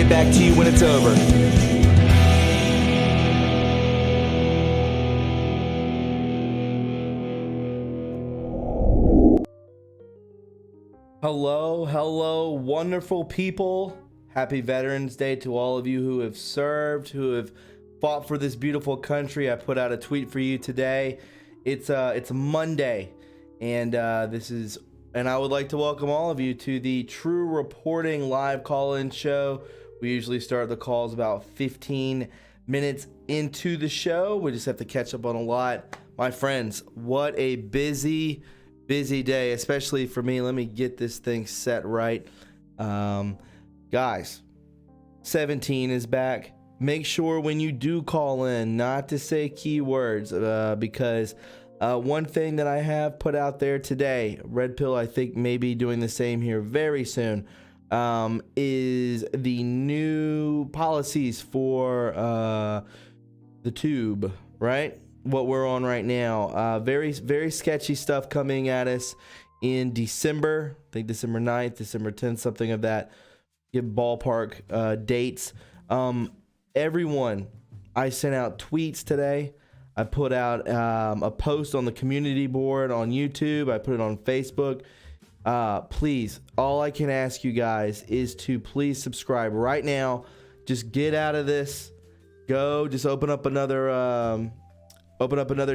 right back to you when it's over. Hello, wonderful people. Happy Veterans Day to all of you who have served, who have fought for this beautiful country. I put out a tweet for you today. It's Monday, and I would like to welcome all of you to the True Reporting live call-in show. We usually start the calls about 15 minutes into the show. We just have to catch up on a lot. My friends, what a busy day, especially for me. Let me get this thing set right. Guys, 17 is back. Make sure when you do call in not to say keywords, because one thing that I have put out there today, Red Pill I think may be doing the same here very soon, is the new policies for the tube, right? What we're on right now. Very sketchy stuff coming at us in December. I think December 9th, December 10th, something of that. Give ballpark dates. Everyone, I sent out tweets today. I put out a post on the community board on YouTube. I put it on Facebook. Please, all I can ask you guys is to please subscribe right now. Just get out of this. Go, just open up another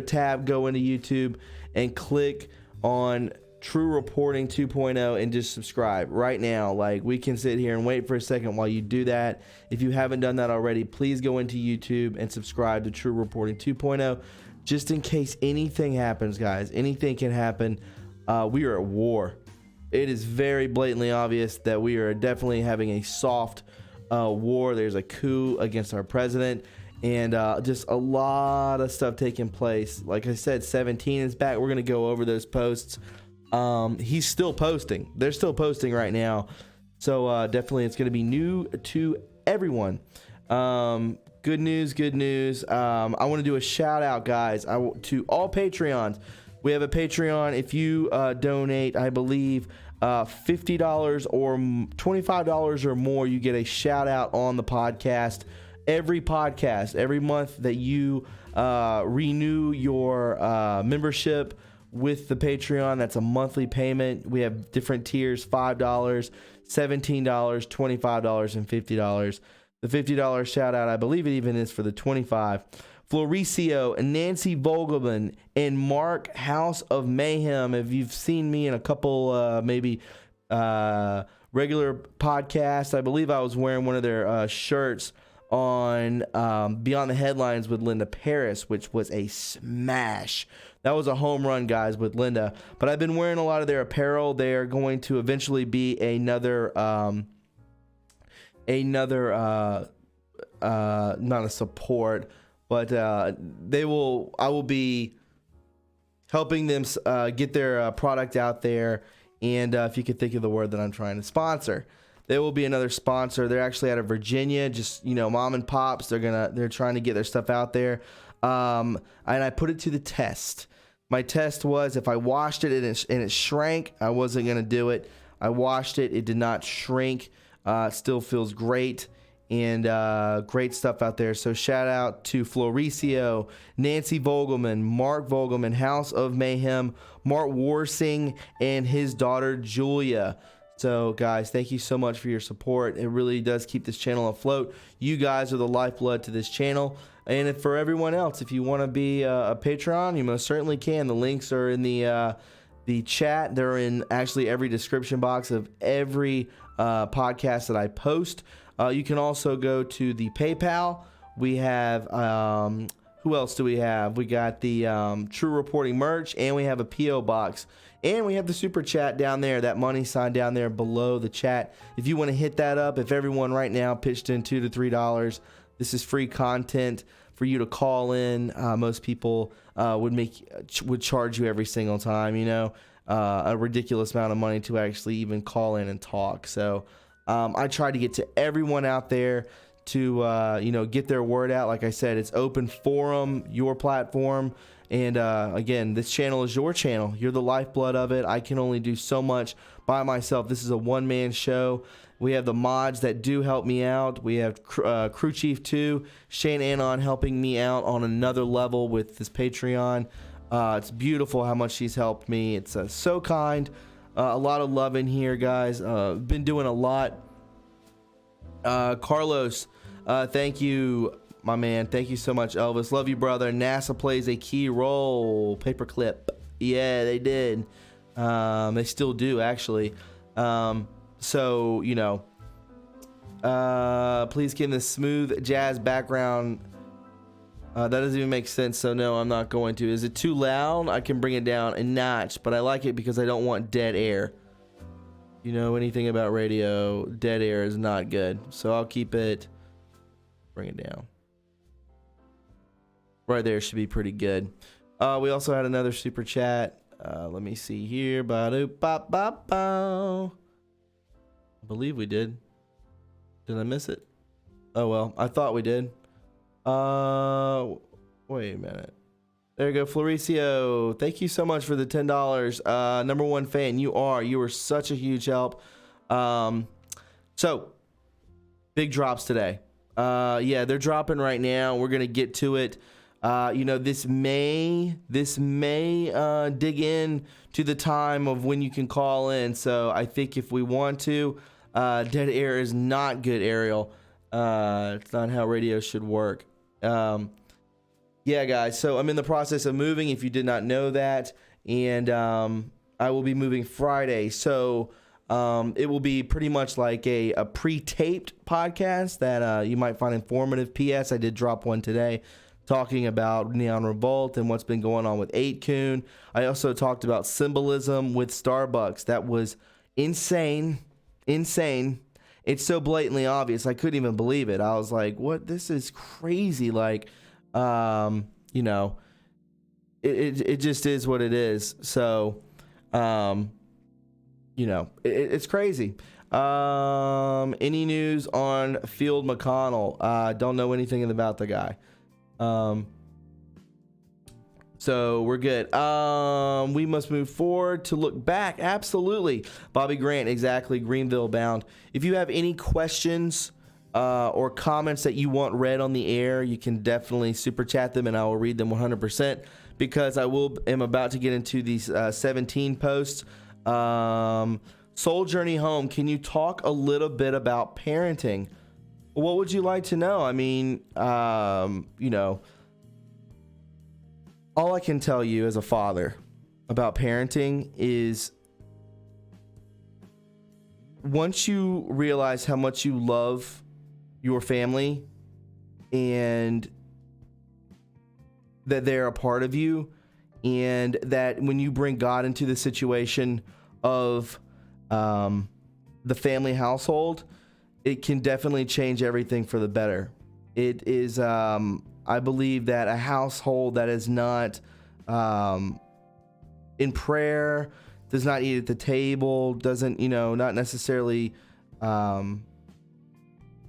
tab, go into YouTube and click on True Reporting 2.0 and just subscribe right now. Like, we can sit here and wait for a second while you do that. If you haven't done that already, please go into YouTube and subscribe to True Reporting 2.0 just in case anything happens, guys. Anything can happen. We are at war. It is very blatantly obvious that we are definitely having a soft war. There's a coup against our president. And just a lot of stuff taking place. Like I said, 17 is back. We're going to go over those posts. He's still posting. They're still posting right now. So definitely it's going to be new to everyone. Good news. I want to do a shout out, guys, to all Patreons. We have a Patreon. If you donate, I believe, $50 or $25 or more, you get a shout out on the podcast. Every podcast, every month that you renew your membership with the Patreon, that's a monthly payment. We have different tiers: $5, $17, $25, and $50. The $50 shout out, I believe it even is for the 25. Floricio, Nancy Vogelman, and Mark House of Mayhem. If you've seen me in a couple regular podcasts, I believe I was wearing one of their shirts on Beyond the Headlines with Linda Paris, which was a smash. That was a home run, guys, with Linda. But I've been wearing a lot of their apparel. They are going to eventually be another not a support, but I will be helping them get their product out there. And if you could think of the word that I'm trying to sponsor. There will be another sponsor. They're actually out of Virginia, just, mom and pops. They're trying to get their stuff out there. And I put it to the test. My test was if I washed it and it shrank, I wasn't going to do it. I washed it. It did not shrink. It still feels great, and great stuff out there. So shout out to Floricio, Nancy Vogelman, Mark Vogelman, House of Mayhem, Mark Warsing, and his daughter Julia. So, guys, thank you so much for your support. It really does keep this channel afloat. You guys are the lifeblood to this channel. And for everyone else, if you want to be a Patreon, you most certainly can. The links are in the chat. They're in actually every description box of every podcast that I post. You can also go to the PayPal. We have, who else do we have? We got the True Reporting merch, and we have a P.O. box. And we have the super chat down there, that money sign down there below the chat. If you want to hit that up, if everyone right now pitched in $2 to $3, this is free content for you to call in. Most people would charge you every single time, a ridiculous amount of money to actually even call in and talk. So I try to get to everyone out there to get their word out. Like I said, it's open forum, your platform. And again, this channel is your channel. You're the lifeblood of it. I can only do so much by myself. This is a one-man show. We have the mods that do help me out. We have Crew Chief 2, Shane Anon, helping me out on another level with this Patreon. It's beautiful how much she's helped me. It's so kind. A lot of love in here, guys. Been doing a lot. Carlos, thank you, my man. Thank you so much, Elvis. Love you, brother. NASA plays a key role. Paperclip. Yeah, they did. They still do, actually. So, you know, please give this smooth jazz background. That doesn't even make sense, so no, I'm not going to. Is it too loud? I can bring it down a notch, but I like it because I don't want dead air. You know anything about radio, dead air is not good. So I'll keep it, bring it down. Right there should be pretty good. We also had another super chat. Let me see here. I believe we did. Did I miss it? Oh well, I thought we did. Wait a minute. There you go, Floricio. Thank you so much for the $10. Number one fan, you are such a huge help. So big drops today. Yeah, they're dropping right now. We're gonna get to it. You know, this may dig in to the time of when you can call in. So I think if we want to, dead air is not good, Ariel. It's not how radio should work. Yeah, guys. So I'm in the process of moving, if you did not know that, and I will be moving Friday. So it will be pretty much like a pre-taped podcast that you might find informative. P.S. I did drop one today, talking about Neon Revolt and what's been going on with Aiken. I also talked about symbolism with Starbucks. That was insane. It's so blatantly obvious. I couldn't even believe it. I was like, what? This is crazy. Like, you know, it just is what it is. So, you know, it's crazy. Any news on Field McConnell? Don't know anything about the guy. So we're good. We must move forward to look back. Absolutely. Bobby Grant, exactly. Greenville bound. If you have any questions or comments that you want read on the air, you can definitely super chat them and I will read them 100%, because I am about to get into these 17 posts. Soul Journey Home, can you talk a little bit about parenting? What would you like to know? I mean, you know, all I can tell you as a father about parenting is, once you realize how much you love your family and that they're a part of you, and that when you bring God into the situation of the family household, it can definitely change everything for the better. It is, I believe that a household that is not in prayer, does not eat at the table, doesn't, you know, not necessarily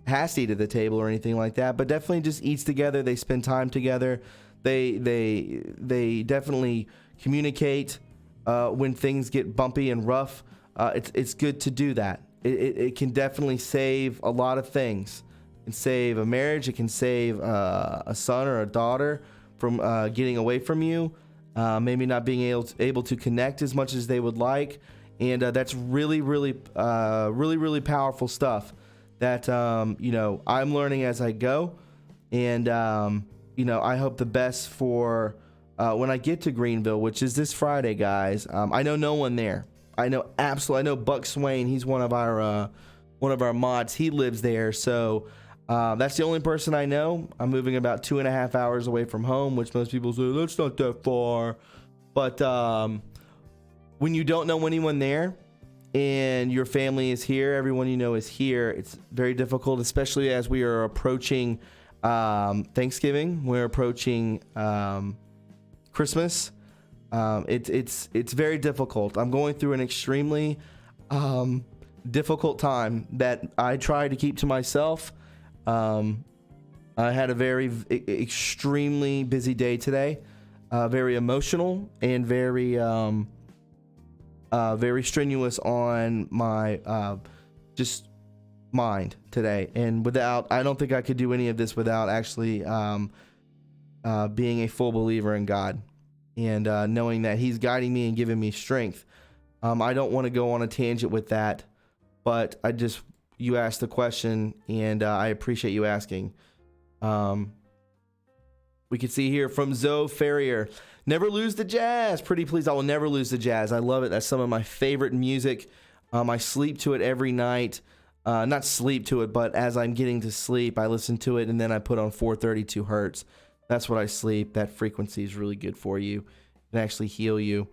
has to eat at the table or anything like that, but definitely just eats together. They spend time together. They definitely communicate when things get bumpy and rough. It's good to do that. It can definitely save a lot of things. It can save a marriage. It can save a son or a daughter from getting away from you, maybe not being able to connect as much as they would like. And that's really powerful stuff that, you know, I'm learning as I go. And, you know, I hope the best for when I get to Greenville, which is this Friday, guys. I know no one there. I know Buck Swain. He's one of our mods. He lives there. So that's the only person I know. I'm moving about 2.5 hours away from home, which most people say that's not that far. But when you don't know anyone there and your family is here, everyone you know is here, it's very difficult, especially as we are approaching Thanksgiving. We're approaching Christmas. It's very difficult. I'm going through an extremely difficult time that I try to keep to myself. I had a very extremely busy day today, very emotional and very very strenuous on my just mind today, and I don't think I could do any of this without actually being a full believer in God, and knowing that He's guiding me and giving me strength. I don't want to go on a tangent with that, but you asked the question, and I appreciate you asking. We can see here from Zoe Ferrier, never lose the jazz. Pretty please, I will never lose the jazz. I love it. That's some of my favorite music. I sleep to it every night. Not sleep to it, but as I'm getting to sleep, I listen to it, and then I put on 432 hertz. That's what I sleep. That frequency is really good for you. It can actually heal you.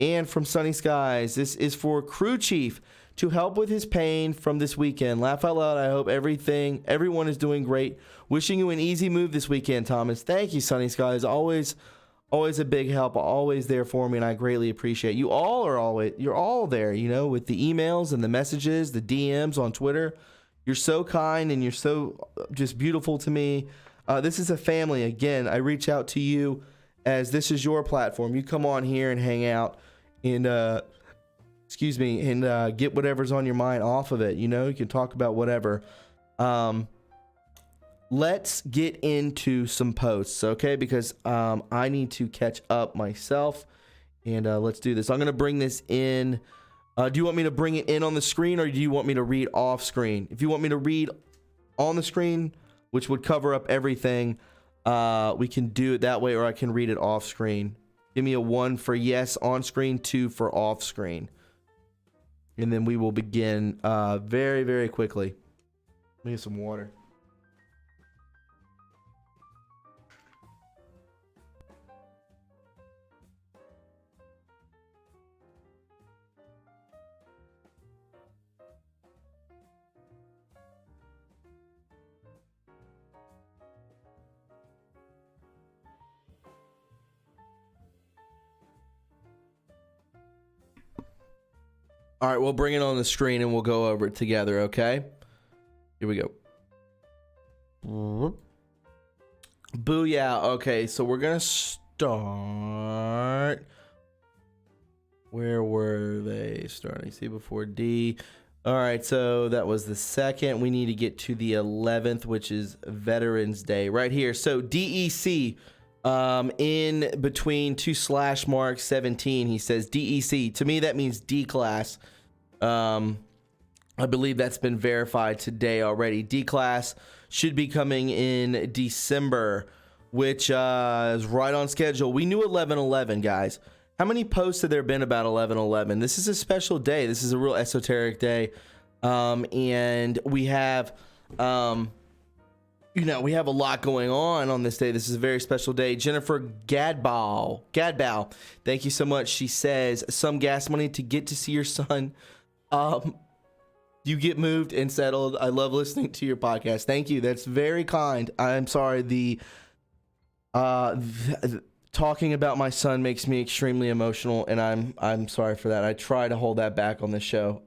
And from Sunny Skies, this is for Crew Chief to help with his pain from this weekend. Laugh out loud. I hope everyone is doing great. Wishing you an easy move this weekend, Thomas. Thank you, Sunny Skies. Always a big help. Always there for me, and I greatly appreciate you. You're all there, with the emails and the messages, the DMs on Twitter. You're so kind, and you're so just beautiful to me. This is a family. Again, I reach out to you as this is your platform. You come on here and hang out and get whatever's on your mind off of it. You can talk about whatever. Let's get into some posts, okay? Because I need to catch up myself, and let's do this. I'm going to bring this in. Do you want me to bring it in on the screen, or do you want me to read off screen? If you want me to read on the screen, which would cover up everything, we can do it that way, or I can read it off screen. Give me a 1 for yes on screen, 2 for off screen. And then we will begin very, very quickly. Let me get some water. All right, we'll bring it on the screen and we'll go over it together, okay? Here we go. Booyah. Okay, so we're going to start. Where were they starting? See, before D. All right, so that was the 2nd. We need to get to the 11th, which is Veterans Day right here. So DEC, in between 2 slash marks, 17, he says DEC. To me, that means D class. I believe that's been verified today already. D class should be coming in December, which is right on schedule. We knew 11/11, guys. How many posts have there been about 11/11? This is a special day. This is a real esoteric day, and we have we have a lot going on this day. This is a very special day. Jennifer Gadbow, thank you so much. She says, some gas money to get to see your son. You get moved and settled. I love listening to your podcast. Thank you. That's very kind. I'm sorry. Talking about my son makes me extremely emotional, and I'm sorry for that. I try to hold that back on the show.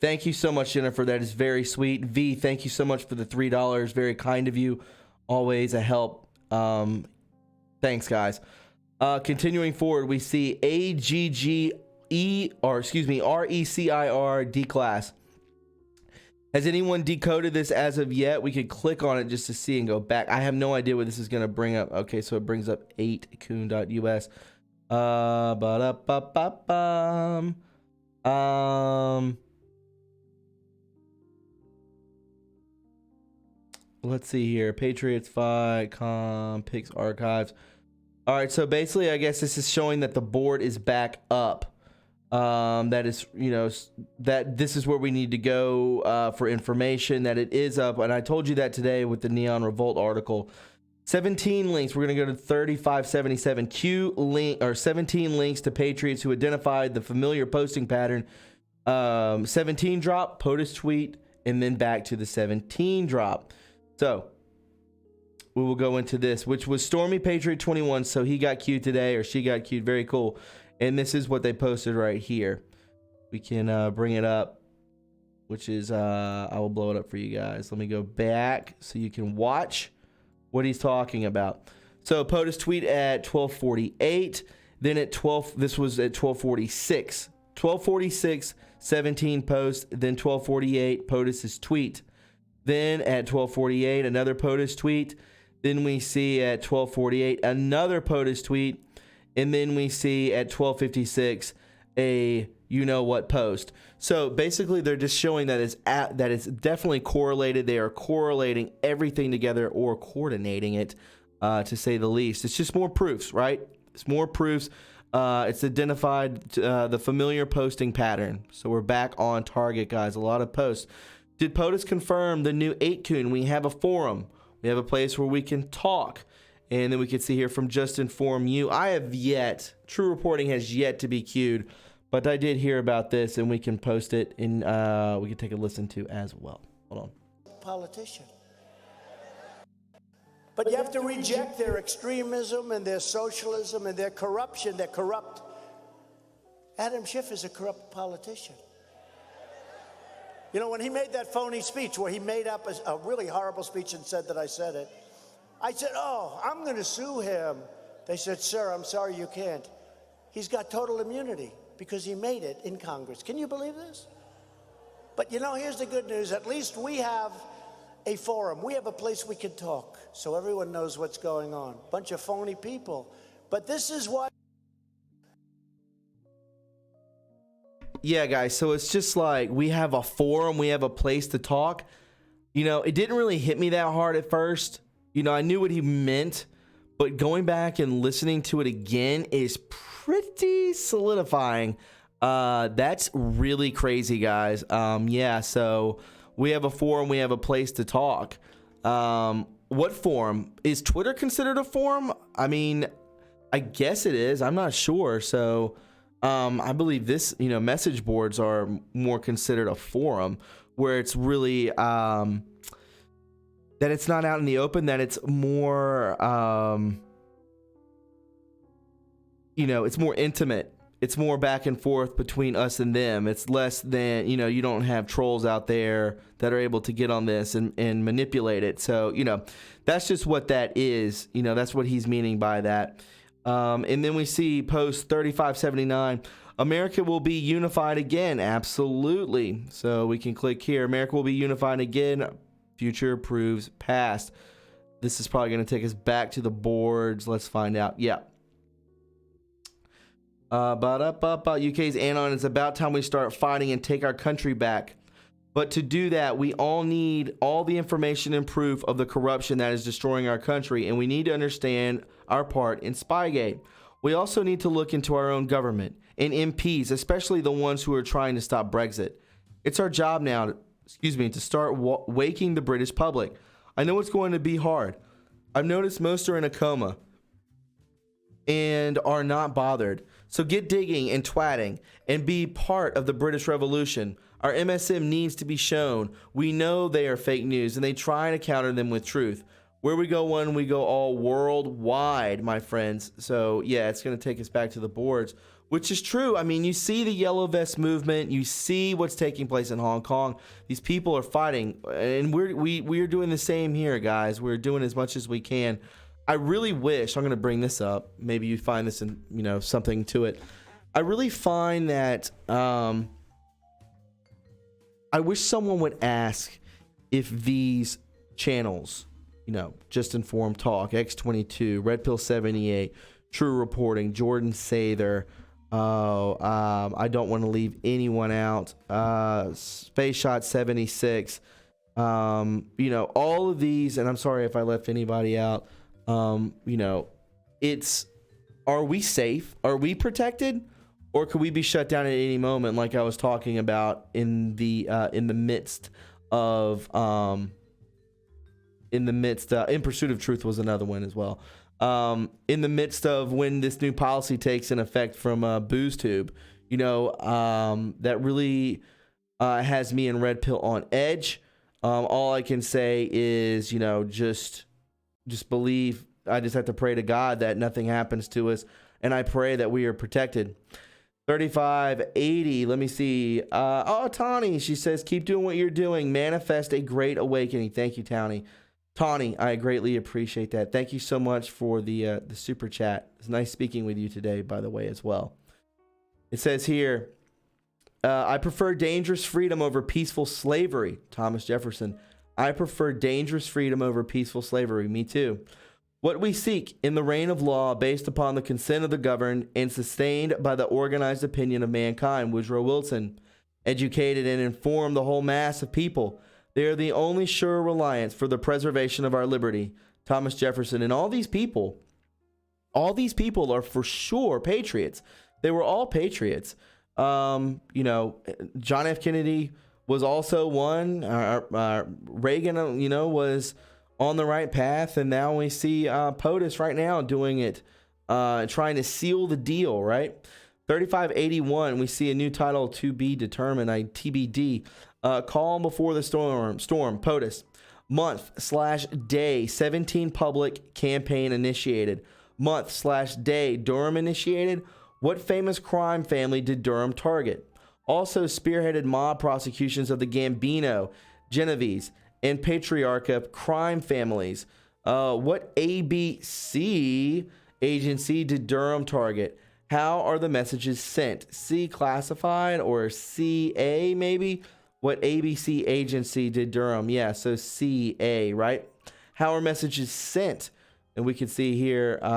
Thank you so much, Jennifer. That is very sweet. V, thank you so much for the $3. Very kind of you. Always a help. Thanks, guys. Continuing forward, we see RECIR D class. Has anyone decoded this as of yet? We could click on it just to see and go back. I have no idea what this is going to bring up. Okay, so it brings up 8coon.us. Let's see here. Patriots fight, picks archives. All right, so basically, I guess this is showing that the board is back up. That is, that this is where we need to go for information, that it is up. And I told you that today with the Neon Revolt article. 17 links. We're going to go to 3577. Q link, or 17 links to Patriots who identified the familiar posting pattern. 17 drop, POTUS tweet, and then back to the 17 drop. So we will go into this, which was Stormy Patriot 21. So he got queued today, or she got queued. Very cool. And this is what they posted right here. We can bring it up, which is, I will blow it up for you guys. Let me go back so you can watch what he's talking about. So POTUS tweet at 12:48. Then at 12, this was at 12:46. 12:46, 17 post, then 12:48, POTUS's tweet. Then at 12:48, another POTUS tweet. Then we see at 12:48 another POTUS tweet, and then we see at 12:56 a you know what post. So basically, they're just showing that it's definitely correlated. They are correlating everything together, or coordinating it, to say the least. It's just more proofs, right? It's more proofs. It's identified the familiar posting pattern. So we're back on target, guys. A lot of posts. Did POTUS confirm the new Aiken? We have a forum. We have a place where we can talk. And then we can see here from Just Inform You. I have yet, True Reporting has yet to be queued, but I did hear about this, and we can post it, and we can take a listen to as well. Hold on. Politician. But you have to reject their extremism and their socialism and their corruption. They're corrupt. Adam Schiff is a corrupt politician. You know, when he made that phony speech where he made up a really horrible speech and said that I said it, I said, oh, I'm going to sue him. They said, sir, I'm sorry, you can't. He's got total immunity because he made it in Congress. Can you believe this? But, you know, here's the good news. At least we have a forum. We have a place we can talk so everyone knows what's going on. Bunch of phony people. But this is what... Yeah, guys, so it's just like we have a forum, we have a place to talk. You know, it didn't really hit me that hard at first. You know, I knew what he meant, but going back and listening to it again is pretty solidifying. That's really crazy, guys. Yeah, so we have a forum, we have a place to talk. What forum? Is Twitter considered a forum? I mean, I guess it is. I'm not sure. So I believe this, you know, message boards are more considered a forum, where it's really that it's not out in the open, that it's more you know, it's more intimate. It's more back and forth between us and them. It's less than, you know, you don't have trolls out there that are able to get on this and manipulate it. So, you know, that's just what that is. You know, that's what he's meaning by that. And then we see post 3579, America will be unified again. Absolutely. So we can click here. America will be unified again. Future proves past. This is probably going to take us back to the boards. Let's find out. Yeah. UK's Anon, it's about time we start fighting and take our country back. But to do that, we all need all the information and proof of the corruption that is destroying our country, and we need to understand our part in Spygate. We also need to look into our own government and MPs, especially the ones who are trying to stop Brexit. It's our job now, to start waking the British public. I know it's going to be hard. I've noticed most are in a coma and are not bothered. So get digging and twatting and be part of the British Revolution. Our MSM needs to be shown. We know they are fake news, and they try to counter them with truth. Where we go one, we go all, worldwide, my friends. So yeah, it's going to take us back to the boards, which is true. I mean, you see the yellow vest movement. You see what's taking place in Hong Kong. These people are fighting, and we're doing the same here, guys. We're doing as much as we can. I really wish, I'm going to bring this up. Maybe you find this in, you know, something to it. I really find that I wish someone would ask if these channels, you know, Just Inform Talk, X22, Red Pill 78, True Reporting, Jordan Sather, I don't want to leave anyone out, Space Shot 76, you know, all of these, and I'm sorry if I left anybody out. You know, are we safe? Are we protected? Or could we be shut down at any moment, like I was talking about in midst of, In Pursuit of Truth was another one as well. In the midst of when this new policy takes in effect from BoozTube, you know, that really has me and Red Pill on edge. All I can say is, you know, just believe. I just have to pray to God that nothing happens to us, and I pray that we are protected. 3580, let me see. Tawny, she says, keep doing what you're doing. Manifest a great awakening. Thank you, Tawny. Tawny, I greatly appreciate that. Thank you so much for the super chat. It's nice speaking with you today, by the way, as well. It says here, I prefer dangerous freedom over peaceful slavery. Thomas Jefferson. I prefer dangerous freedom over peaceful slavery. Me too. What we seek in the reign of law based upon the consent of the governed and sustained by the organized opinion of mankind. Woodrow Wilson. Educated and informed the whole mass of people. They are the only sure reliance for the preservation of our liberty. Thomas Jefferson. And all these people are for sure patriots. They were all patriots. John F. Kennedy was also one. Reagan, was on the right path. And now we see POTUS right now doing it, trying to seal the deal, right? 3581, we see a new title to be determined, TBD. Calm before the storm, POTUS. Month/day, 17 public campaign initiated. Month/day, Durham initiated. What famous crime family did Durham target? Also spearheaded mob prosecutions of the Gambino, Genovese, and Patriarcha crime families. What ABC agency did Durham target? How are the messages sent? C, classified, or CA maybe? What ABC agency did Durham? Yeah, so CA, right? How are messages sent? And we can see here, you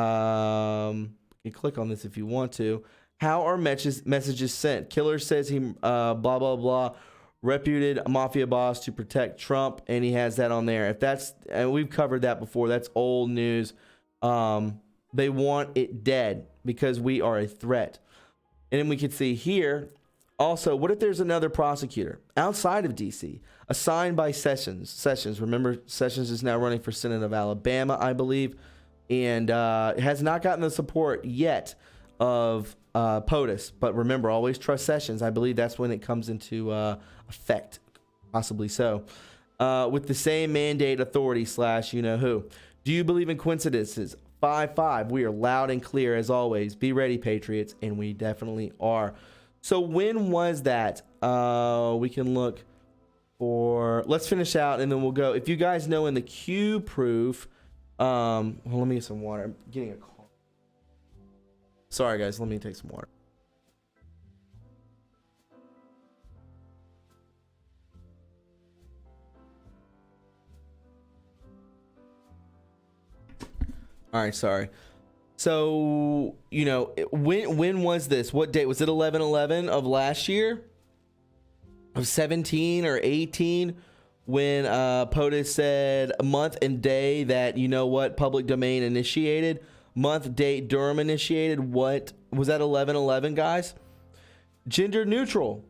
can click on this if you want to. How are messages sent? Killer says he, blah, blah, blah, reputed a mafia boss to protect Trump, and he has that on there. If that's, and we've covered that before, that's old news. They want it dead because we are a threat. And then we can see here, also, what if there's another prosecutor outside of D.C. assigned by Sessions? Remember, Sessions is now running for Senate of Alabama, I believe, and has not gotten the support yet of POTUS. But remember, always trust Sessions. I believe that's when it comes into effect, possibly so. With the same mandate, authority / who. Do you believe in coincidences? 5-5. We are loud and clear as always. Be ready, Patriots, and we definitely are. So when was that? We can look for, let's finish out and then we'll go. If you guys know in the Q proof, well, let me get some water. I'm getting a call. Sorry guys, let me take some water. All right, sorry. So, when was this? What date? Was it 11/11 of last year? Of 17 or 18? When POTUS said a month and day that, public domain initiated? Month, date, Durham initiated? What? Was that 11/11, guys? Gender neutral.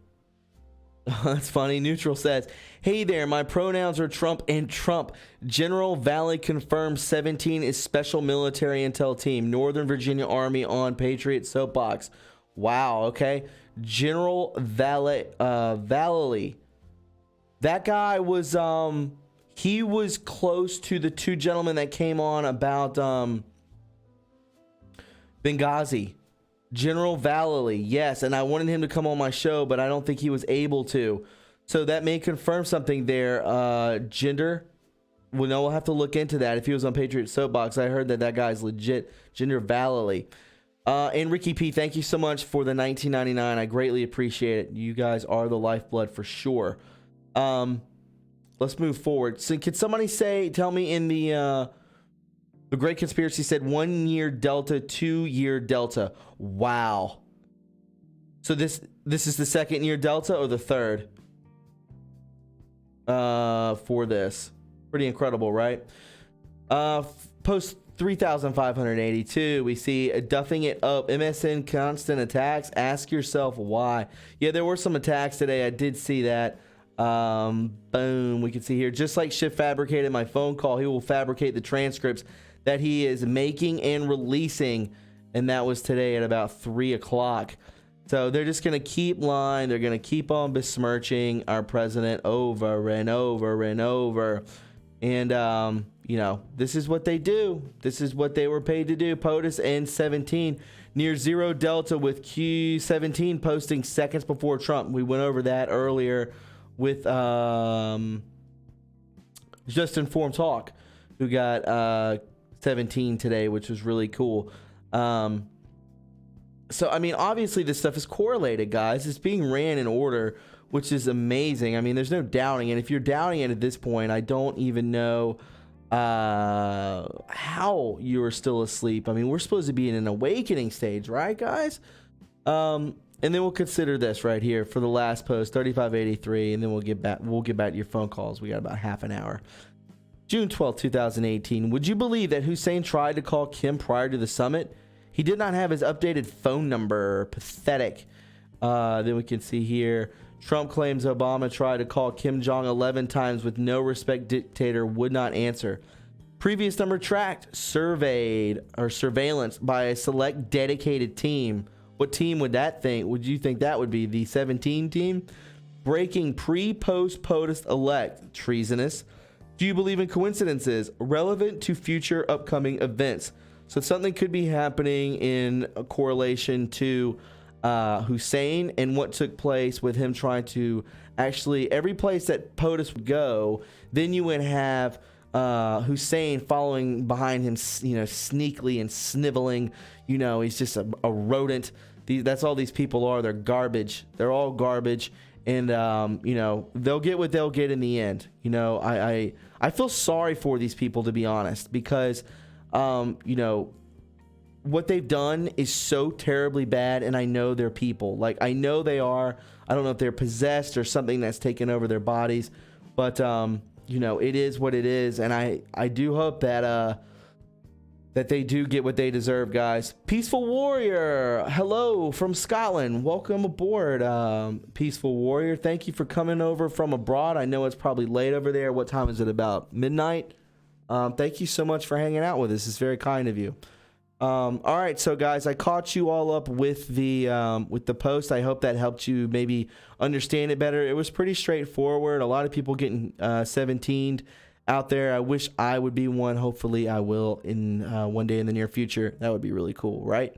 That's funny. Neutral says, hey there, my pronouns are Trump and Trump. General Valley confirms 17 is special military intel team. Northern Virginia Army on Patriot soapbox. Wow, okay. General Valley. That guy was, he was close to the two gentlemen that came on about Benghazi. General Valley, yes, and I wanted him to come on my show, but I don't think he was able to. So that may confirm something there. Gender, well, no, we'll have to look into that. If he was on Patriot Soapbox, I heard that guy's legit. Gender Valley. And Ricky P, thank you so much for the $19.99. I greatly appreciate it. You guys are the lifeblood for sure. Let's move forward. So can somebody tell me in the Great Conspiracy said 1 year Delta, 2 year Delta. Wow. So this is the second year Delta or the third? For this. Pretty incredible, right? Post 3,582. We see duffing it up. MSN constant attacks. Ask yourself why. Yeah, there were some attacks today. I did see that. Boom. We can see here. Just like Schiff fabricated my phone call, he will fabricate the transcripts that he is making and releasing, and that was today at about 3 o'clock. So they're just going to keep lying. They're going to keep on besmirching our president over and over and over. And, this is what they do. This is what they were paid to do. POTUS and 17 near zero Delta with Q17 posting seconds before Trump. We went over that earlier with Just Informed Talk, who got 17 today, which was really cool. So, I mean, obviously this stuff is correlated, guys. It's being ran in order, which is amazing. I mean, there's no doubting it. If you're doubting it at this point, I don't even know how you are still asleep. I mean, we're supposed to be in an awakening stage, right, guys? And then we'll consider this right here for the last post, 3583, and then we'll get back to your phone calls. We got about half an hour. June 12th, 2018. Would you believe that Hussein tried to call Kim prior to the summit? He did not have his updated phone number. Pathetic. Then we can see here, Trump claims Obama tried to call Kim Jong 11 times with no respect. Dictator would not answer. Previous number tracked, surveyed, or surveillance by a select dedicated team. What team would you think that would be? The 17 team? Breaking pre-post POTUS elect. Treasonous. Do you believe in coincidences? Relevant to future upcoming events. So something could be happening in a correlation to Hussein and what took place with him trying to actually, every place that POTUS would go, then you would have Hussein following behind him, sneakily and sniveling. He's just a rodent. That's all these people are. They're garbage. They're all garbage. And, they'll get what they'll get in the end. I feel sorry for these people, to be honest, because what they've done is so terribly bad, and I know they're people. Like, I know they are. I don't know if they're possessed or something that's taken over their bodies, but it is what it is, and I do hope that they do get what they deserve, guys. Peaceful Warrior, hello from Scotland. Welcome aboard, Peaceful Warrior. Thank you for coming over from abroad. I know it's probably late over there. What time is it? About midnight? Thank you so much for hanging out with us. It's very kind of you. All right, so guys, I caught you all up with the post. I hope that helped you maybe understand it better. It was pretty straightforward. A lot of people getting 17'd out there. I wish I would be one. Hopefully I will in one day in the near future. That would be really cool, right?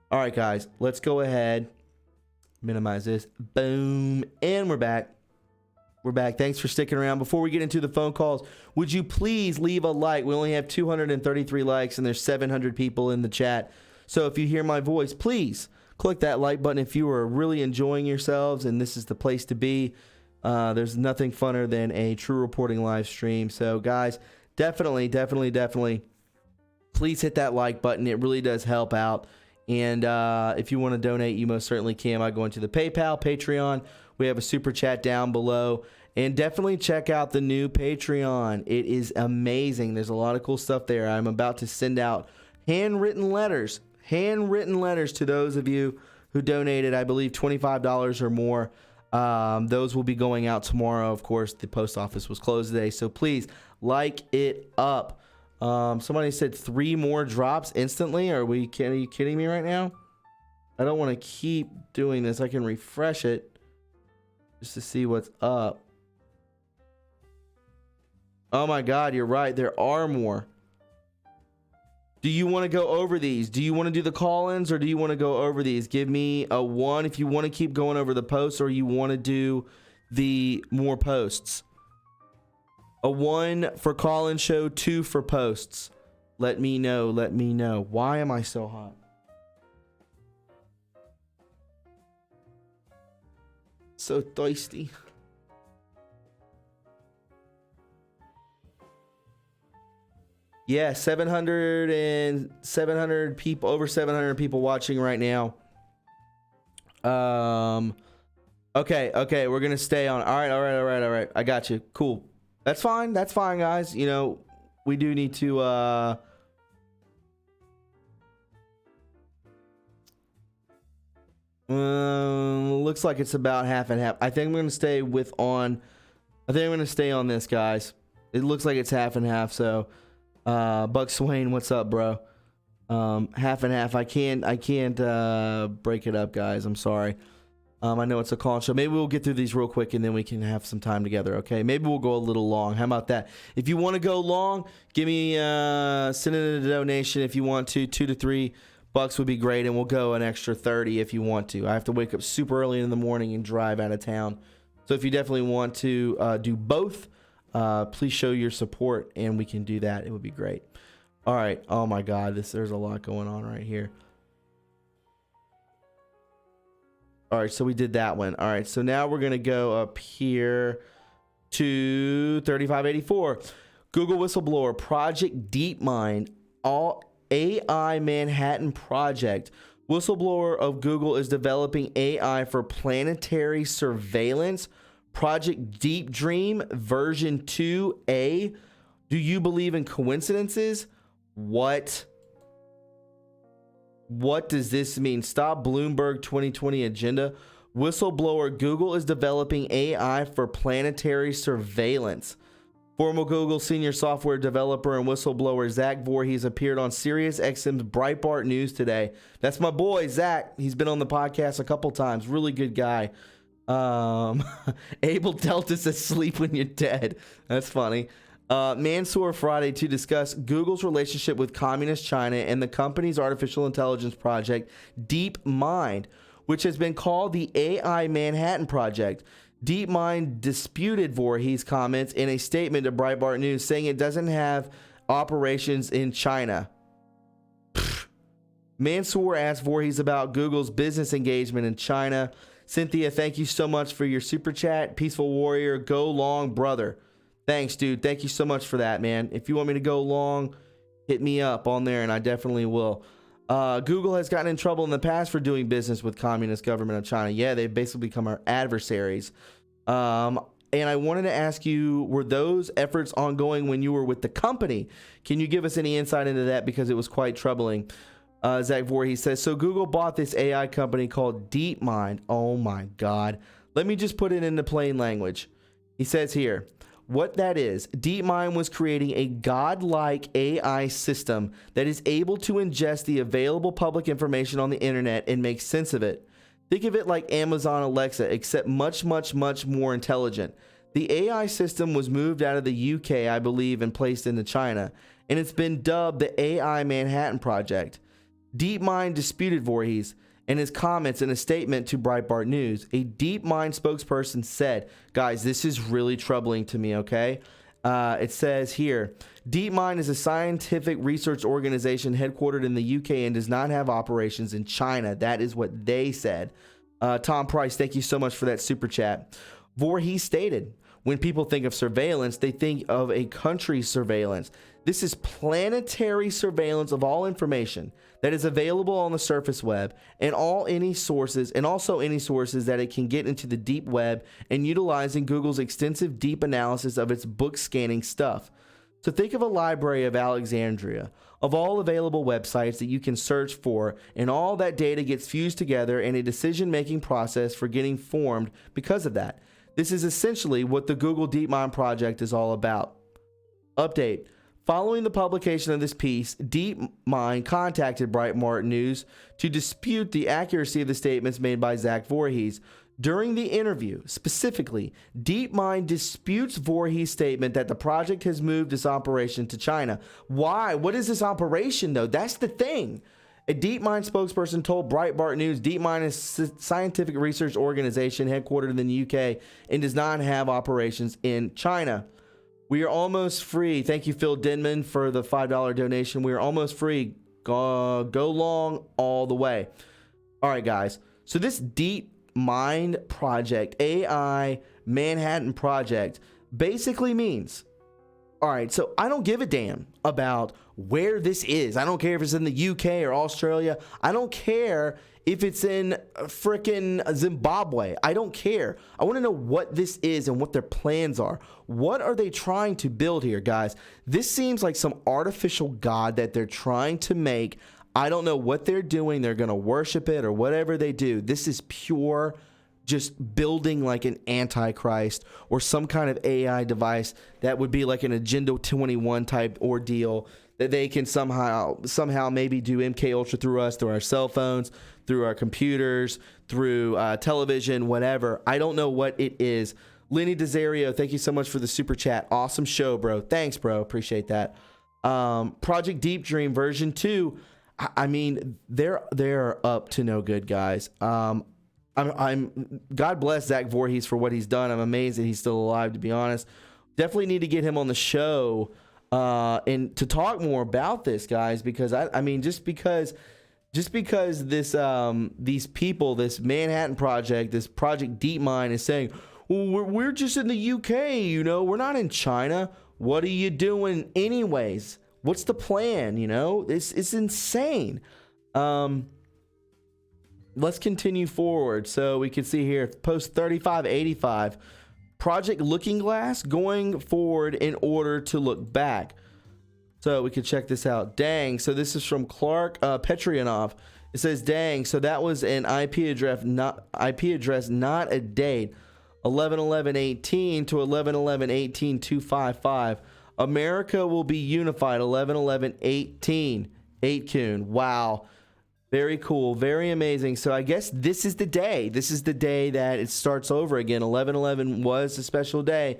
All right, guys, let's go ahead. Minimize this. Boom. And we're back. We're back. Thanks for sticking around. Before we get into the phone calls, would you please leave a like? We only have 233 likes and there's 700 people in the chat. So if you hear my voice, please click that like button if you are really enjoying yourselves and this is the place to be. There's nothing funner than a True Reporting live stream. So guys, definitely please hit that like button. It really does help out. And if you want to donate, you most certainly can by going to the PayPal, Patreon. We have a super chat down below. And definitely check out the new Patreon. It is amazing. There's a lot of cool stuff there. I'm about to send out handwritten letters to those of you who donated, I believe, $25 or more. Those will be going out tomorrow. Of course, the post office was closed today. So please like it up. Somebody said 3 more drops instantly. Are you kidding me right now? I don't want to keep doing this. I can refresh it just to see what's up. Oh my God, you're right. There are more. Do you want to go over these? Do you want to do the call-ins or do you want to go over these? Give me a 1 if you want to keep going over the posts or you want to do the more posts. A 1 for call-in show, 2 for posts. Let me know. Why am I so hot? So thirsty. Yeah, 700 people, over 700 people watching right now. Okay, we're gonna stay on. All right. I got you. Cool. That's fine, guys. We do need to. Looks like it's about half and half. I think I'm gonna stay on this, guys. It looks like it's half and half. So. Buck Swain, what's up, bro? Half and half. I can't break it up, guys. I'm sorry. I know it's a call show. Maybe we'll get through these real quick and then we can have some time together. Okay. Maybe we'll go a little long. How about that? If you want to go long, give me, send in a donation. If you want to, $2 to $3 would be great. And we'll go an extra 30 if you want to. I have to wake up super early in the morning and drive out of town. So if you definitely want to, do both, please show your support and we can do that. It would be great. All right. Oh my God, there's a lot going on right here. All right, so we did that one. All right, so now we're gonna go up here to 3584. Google whistleblower Project DeepMind, all AI Manhattan Project. Whistleblower of Google is developing AI for planetary surveillance. Project Deep Dream version 2A. Do you believe in coincidences? What does this mean? Stop Bloomberg 2020 agenda. Whistleblower Google is developing AI for planetary surveillance. Former Google senior software developer and whistleblower Zach Voorhees appeared on SiriusXM's Breitbart News today. That's my boy, Zach. He's been on the podcast a couple times. Really good guy. Abel Delta says sleep when you're dead. That's funny. Mansour Friday to discuss Google's relationship with communist China and the company's artificial intelligence project, DeepMind, which has been called the AI Manhattan Project. DeepMind disputed Voorhees' comments in a statement to Breitbart News, saying it doesn't have operations in China. Mansour asked Voorhees about Google's business engagement in China. Cynthia, thank you so much for your super chat. Peaceful Warrior, go long, brother. Thanks, dude. Thank you so much for that, man. If you want me to go long, hit me up on there, and I definitely will. Google has gotten in trouble in the past for doing business with communist government of China. Yeah, they've basically become our adversaries. And I wanted to ask you, were those efforts ongoing when you were with the company? Can you give us any insight into that? Because it was quite troubling. Zach Voorhees says, so Google bought this AI company called DeepMind. Oh my God. Let me just put it into plain language. He says here, what that is, DeepMind was creating a godlike AI system that is able to ingest the available public information on the internet and make sense of it. Think of it like Amazon Alexa, except much, much, much more intelligent. The AI system was moved out of the UK, I believe, and placed into China, and it's been dubbed the AI Manhattan Project. DeepMind disputed Voorhees and his comments in a statement to Breitbart News. A DeepMind spokesperson said, guys, this is really troubling to me, okay? It says here, DeepMind is a scientific research organization headquartered in the UK and does not have operations in China. That is what they said. Tom Price, thank you so much for that super chat. Voorhees stated, when people think of surveillance, they think of a country's surveillance. This is planetary surveillance of all information that is available on the surface web and any sources that it can get into the deep web, and utilizing Google's extensive deep analysis of its book scanning stuff. So think of a library of Alexandria, of all available websites that you can search for, and all that data gets fused together in a decision-making process for getting formed because of that. This is essentially what the Google DeepMind project is all about. Update. Following the publication of this piece, DeepMind contacted Breitbart News to dispute the accuracy of the statements made by Zach Voorhees. During the interview, specifically, DeepMind disputes Voorhees' statement that the project has moved its operation to China. Why? What is this operation, though? That's the thing. A DeepMind spokesperson told Breitbart News DeepMind is a scientific research organization headquartered in the UK and does not have operations in China. We are almost free. Thank you, Phil Denman, for the $5 donation. We are almost free. Go long all the way. All right, guys. So this DeepMind project, AI Manhattan Project, basically means, all right, so I don't give a damn about where this is. I don't care if it's in the UK or Australia. I don't care if it's in frickin' Zimbabwe. I don't care. I want to know what this is and what their plans are. What are they trying to build here, guys? This seems like some artificial god that they're trying to make. I don't know what they're doing. They're going to worship it or whatever they do. This is pure just building like an antichrist or some kind of AI device that would be like an Agenda 21 type ordeal that they can somehow maybe do MK Ultra through us, through our cell phones, through our computers, through television, whatever. I don't know what it is. Lenny Desario, thank you so much for the super chat. Awesome show, bro. Thanks, bro. Appreciate that. Project Deep Dream version 2. I mean, they're up to no good, guys. I'm God bless Zach Voorhees for what he's done. I'm amazed that he's still alive, to be honest. Definitely need to get him on the show and to talk more about this, guys, because I mean, just because just because these people, this Manhattan Project, this Project DeepMind is saying, well, we're just in the UK, you know, we're not in China. What are you doing anyways? What's the plan? You know, it's insane. Let's continue forward. So we can see here, post 3585, Project Looking Glass going forward in order to look back. So we could check this out. Dang. So this is from Clark Petrianov. It says, dang. So that was an IP address, not a date. 11/11/18 to 11/11/18 America will be unified 11/11/18. 8 Wow. Very cool. Very amazing. So I guess this is the day. This is the day that it starts over again. 11/11 was a special day.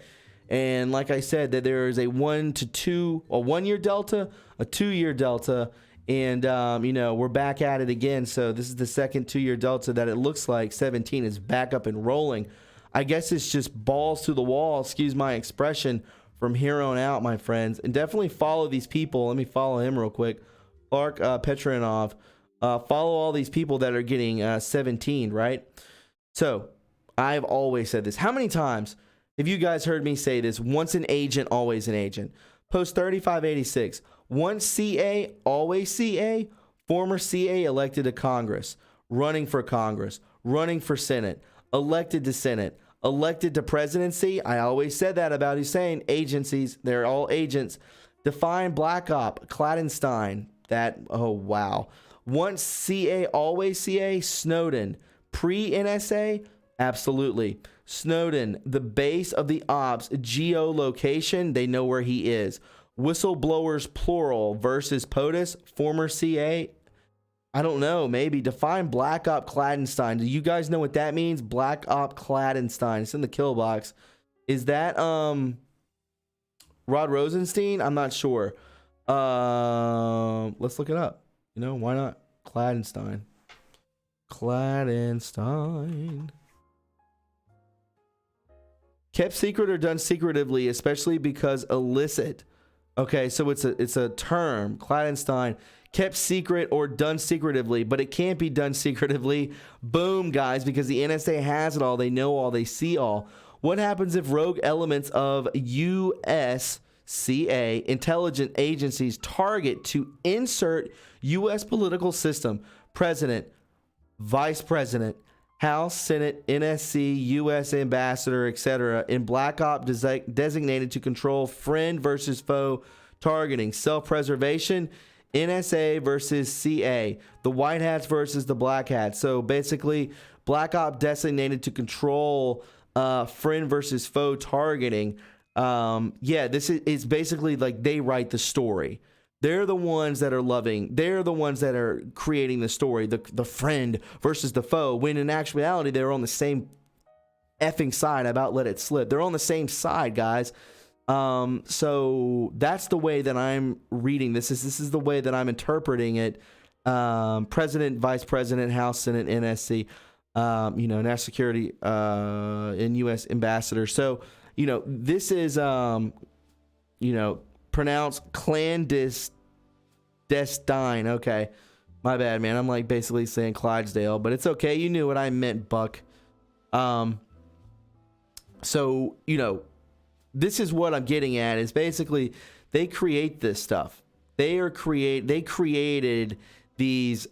And like I said, that there is a 1 to 2, a 1 year delta, a 2 year delta. And, you know, we're back at it again. So this is the second 2 year delta that it looks like 17 is back up and rolling. I guess it's just balls to the wall, excuse my expression, from here on out, my friends. And definitely follow these people. Let me follow him real quick. Clark Petranov. Follow all these people that are getting 17, right? So I've always said this. How many times have you guys heard me say this? Once an agent, always an agent. Post 3586. Once CA, always CA. Former CA elected to Congress. Running for Congress. Running for Senate. Elected to Senate. Elected to presidency. I always said that about Hussein. Agencies, they're all agents. Define Black Op. Claddenstein. That, oh, wow. Once CA, always CA. Snowden. Pre-NSA? Absolutely. Snowden, the base of the ops, geolocation, they know where he is. Whistleblowers, plural, versus POTUS, former CA. I don't know, maybe. Define Black Op Claddenstein. Do you guys know what that means? Black Op Claddenstein. It's in the kill box. Is that Rod Rosenstein? I'm not sure. Let's look it up. You know, why not? Claddenstein. Claddenstein. Kept secret or done secretively, especially because illicit. Okay, so it's a term. Claddenstein. Kept secret or done secretively, but it can't be done secretively. Boom, guys, because the NSA has it all. They know all. They see all. What happens if rogue elements of USCA intelligence agencies target to insert U.S. political system, president, vice president, House, Senate, NSC, U.S. ambassador, etc., in Black Op designated to control friend versus foe targeting, self-preservation, NSA versus CA, the white hats versus the black hats. So basically, Black Op designated to control friend versus foe targeting. Yeah, this is basically like they write the story. They're the ones that are loving. They're the ones that are creating the story, the friend versus the foe, when in actuality, they're on the same effing side. I about let it slip. They're on the same side, guys. So that's the way that I'm reading this. This is the way that I'm interpreting it. President, vice president, House, Senate, NSC, national security, and U.S. ambassador. So, this is, pronounced clandestine. Okay, my bad, man. I'm like basically saying Clydesdale, but it's okay. You knew what I meant, Buck. So this is what I'm getting at. Is basically they create this stuff. They created these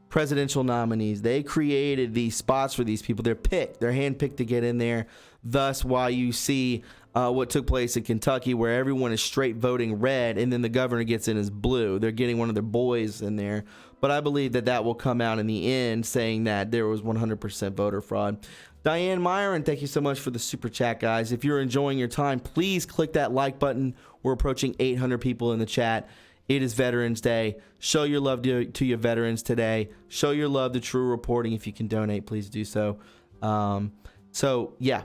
presidential nominees. They created these spots for these people. They're handpicked to get in there. Thus, why you see what took place in Kentucky, where everyone is straight voting red, and then the governor gets in as blue. They're getting one of their boys in there. But I believe that will come out in the end, saying that there was 100% voter fraud. Diane Myron, thank you so much for the super chat, guys. If you're enjoying your time, please click that like button. We're approaching 800 people in the chat. It is Veterans Day. Show your love to your veterans today. Show your love to True Reporting. If you can donate, please do so. So yeah,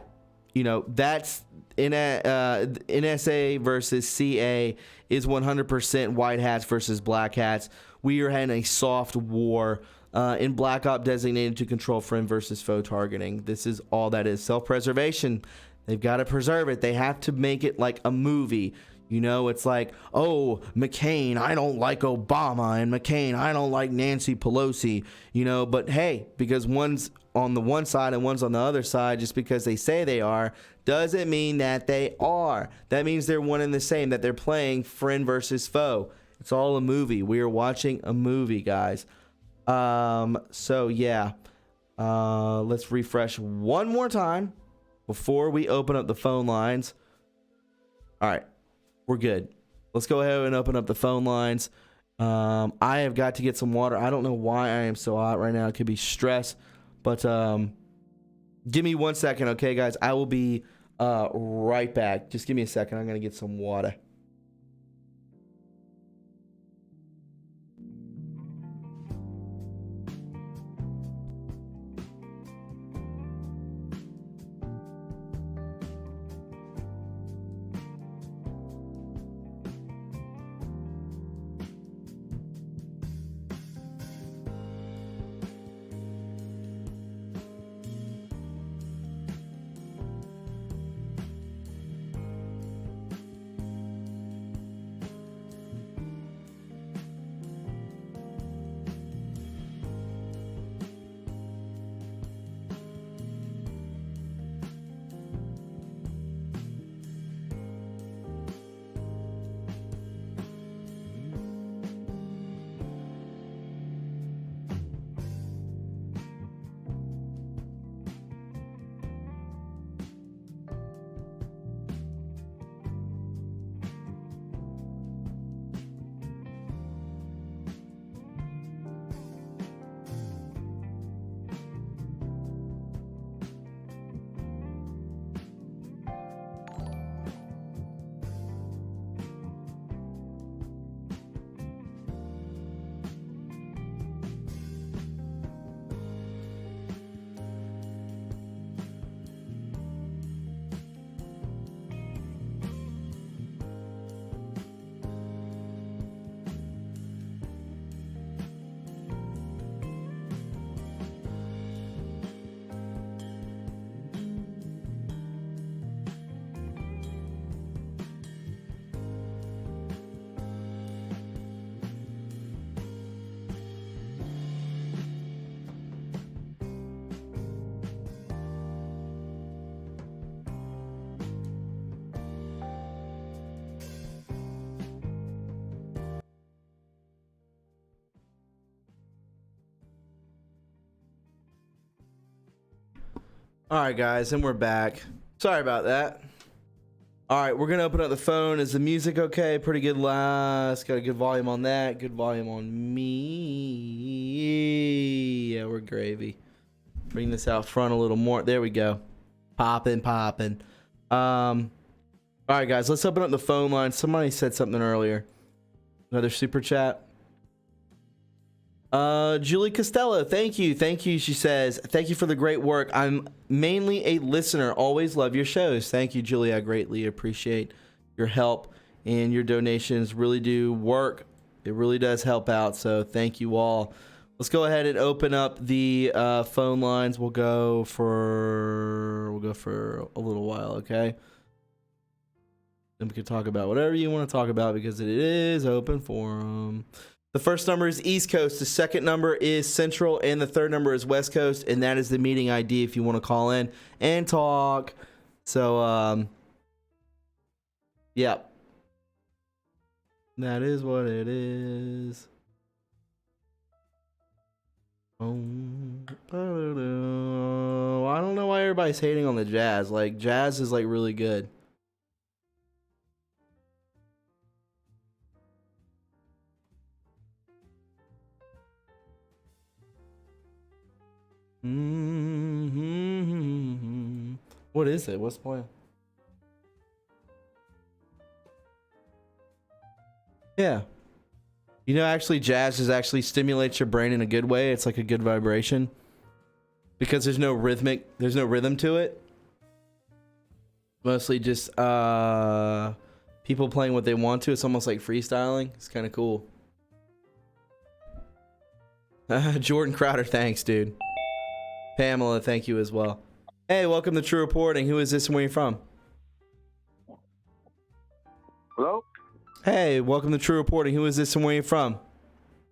that's NSA versus CA is 100% white hats versus black hats. We are having a soft war in Black Op designated to control friend versus foe targeting. This is all that is. Self-preservation. They've got to preserve it. They have to make it like a movie. You know, it's like, oh, McCain, I don't like Obama, and McCain, I don't like Nancy Pelosi, you know, but hey, because one's on the one side and one's on the other side, just because they say they are, doesn't mean that they are. That means they're one and the same, that they're playing friend versus foe. It's all a movie. We are watching a movie, guys. So yeah, let's refresh one more time before we open up the phone lines. All right. We're good. Let's go ahead and open up the phone lines. I have got to get some water. I don't know why I am so hot right now. It could be stress, but give me 1 second, okay, guys? I will be right back. Just give me a second. I'm going to get some water. All right, guys, and we're back. Sorry about that. All right, we're going to open up the phone. Is the music okay? Pretty good last. Got a good volume on that. Good volume on me. Yeah, we're gravy. Bring this out front a little more. There we go. Popping. All right, guys, let's open up the phone line. Somebody said something earlier. Another super chat. Julie Costello, thank you. She says, thank you for the great work. I'm mainly a listener. Always love your shows. Thank you, Julie. I greatly appreciate your help, and your donations really do work. It really does help out. So thank you all. Let's go ahead and open up the phone lines. We'll go for a little while, okay? Then we can talk about whatever you want to talk about, because it is open forum. The first number is East Coast, the second number is Central, and the third number is West Coast, and that is the meeting ID if you want to call in and talk. So, yeah. That is what it is. I don't know why everybody's hating on the Jazz. Like, Jazz is, like, really good. What is it? What's the point? Yeah. You know, actually, jazz is actually stimulates your brain in a good way. It's like a good vibration. Because there's no rhythm to it. Mostly just people playing what they want to. It's almost like freestyling. It's kind of cool. Jordan Crowder, thanks, dude. Pamela, thank you as well. Hey, welcome to True Reporting. Who is this and where are you from? Hello? Hey, welcome to True Reporting. Who is this and where are you from?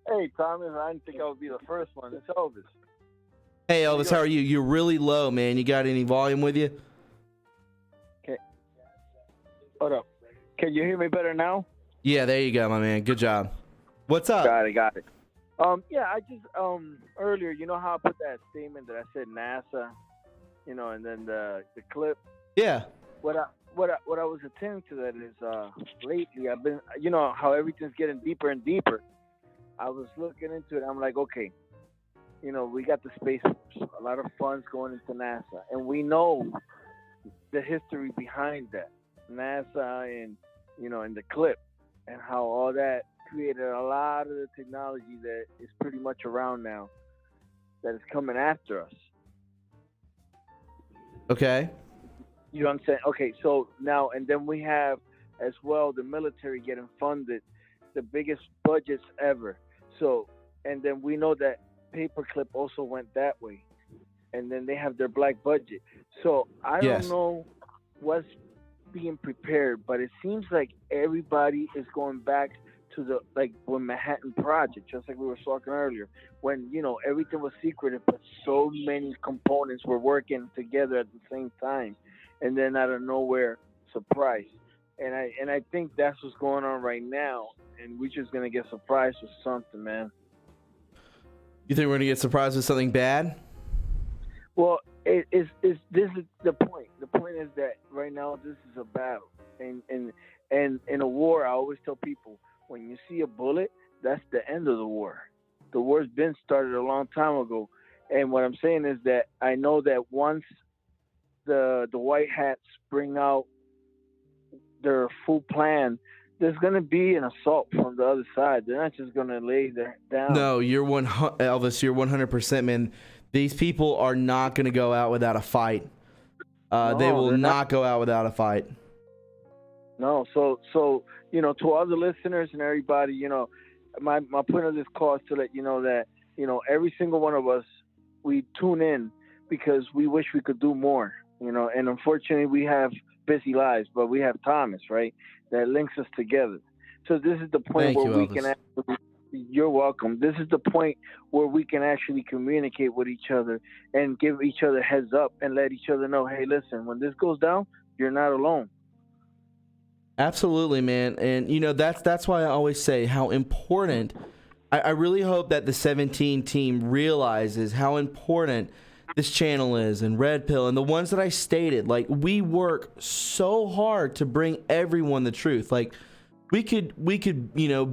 Hey, Thomas, I didn't think I would be the first one. It's Elvis. Hey, Elvis, how are you? You're really low, man. You got any volume with you? Okay. Hold up. Can you hear me better now? Yeah, there you go, my man. Good job. What's up? Got it. Yeah, I just earlier, you know how I put that statement that I said NASA, and then the clip. Yeah. What I was attending to that is lately I've been, how everything's getting deeper and deeper. I was looking into it. I'm like, okay, we got the Space Force, a lot of funds going into NASA, and we know the history behind that NASA and and the clip and how all that created a lot of the technology that is pretty much around now that is coming after us. Okay. You know what I'm saying? Okay, so now and then we have as well the military getting funded, the biggest budgets ever. So and then we know that paperclip also went that way, and then they have their black budget. So I don't know what's being prepared, but it seems like everybody is going back to the when Manhattan Project, just like we were talking earlier, when everything was secretive, but so many components were working together at the same time, and then out of nowhere, surprise. And I think that's what's going on right now, and we're just gonna get surprised with something, man. You think we're gonna get surprised with something bad? Well, this is the point. The point is that right now this is a battle, and in a war, I always tell people, when you see a bullet, that's the end of the war. The war's been started a long time ago, and what I'm saying is that I know that once the white hats bring out their full plan, there's gonna be an assault from the other side. They're not just gonna lay there down. No, Elvis. You're 100%, man. These people are not gonna go out without a fight. No, they will not go out without a fight. No, so to all the listeners and everybody, my point of this call is to let you know that every single one of us, we tune in because we wish we could do more, and unfortunately we have busy lives, but we have Thomas, right, that links us together. So this is the point where we can actually, you're welcome. This is the point where we can actually communicate with each other and give each other heads up and let each other know, hey, listen, when this goes down, you're not alone. Absolutely, man. And that's why I always say how important. I really hope that the 17 team realizes how important this channel is, and Red Pill, and the ones that I stated. Like, we work so hard to bring everyone the truth. Like, we could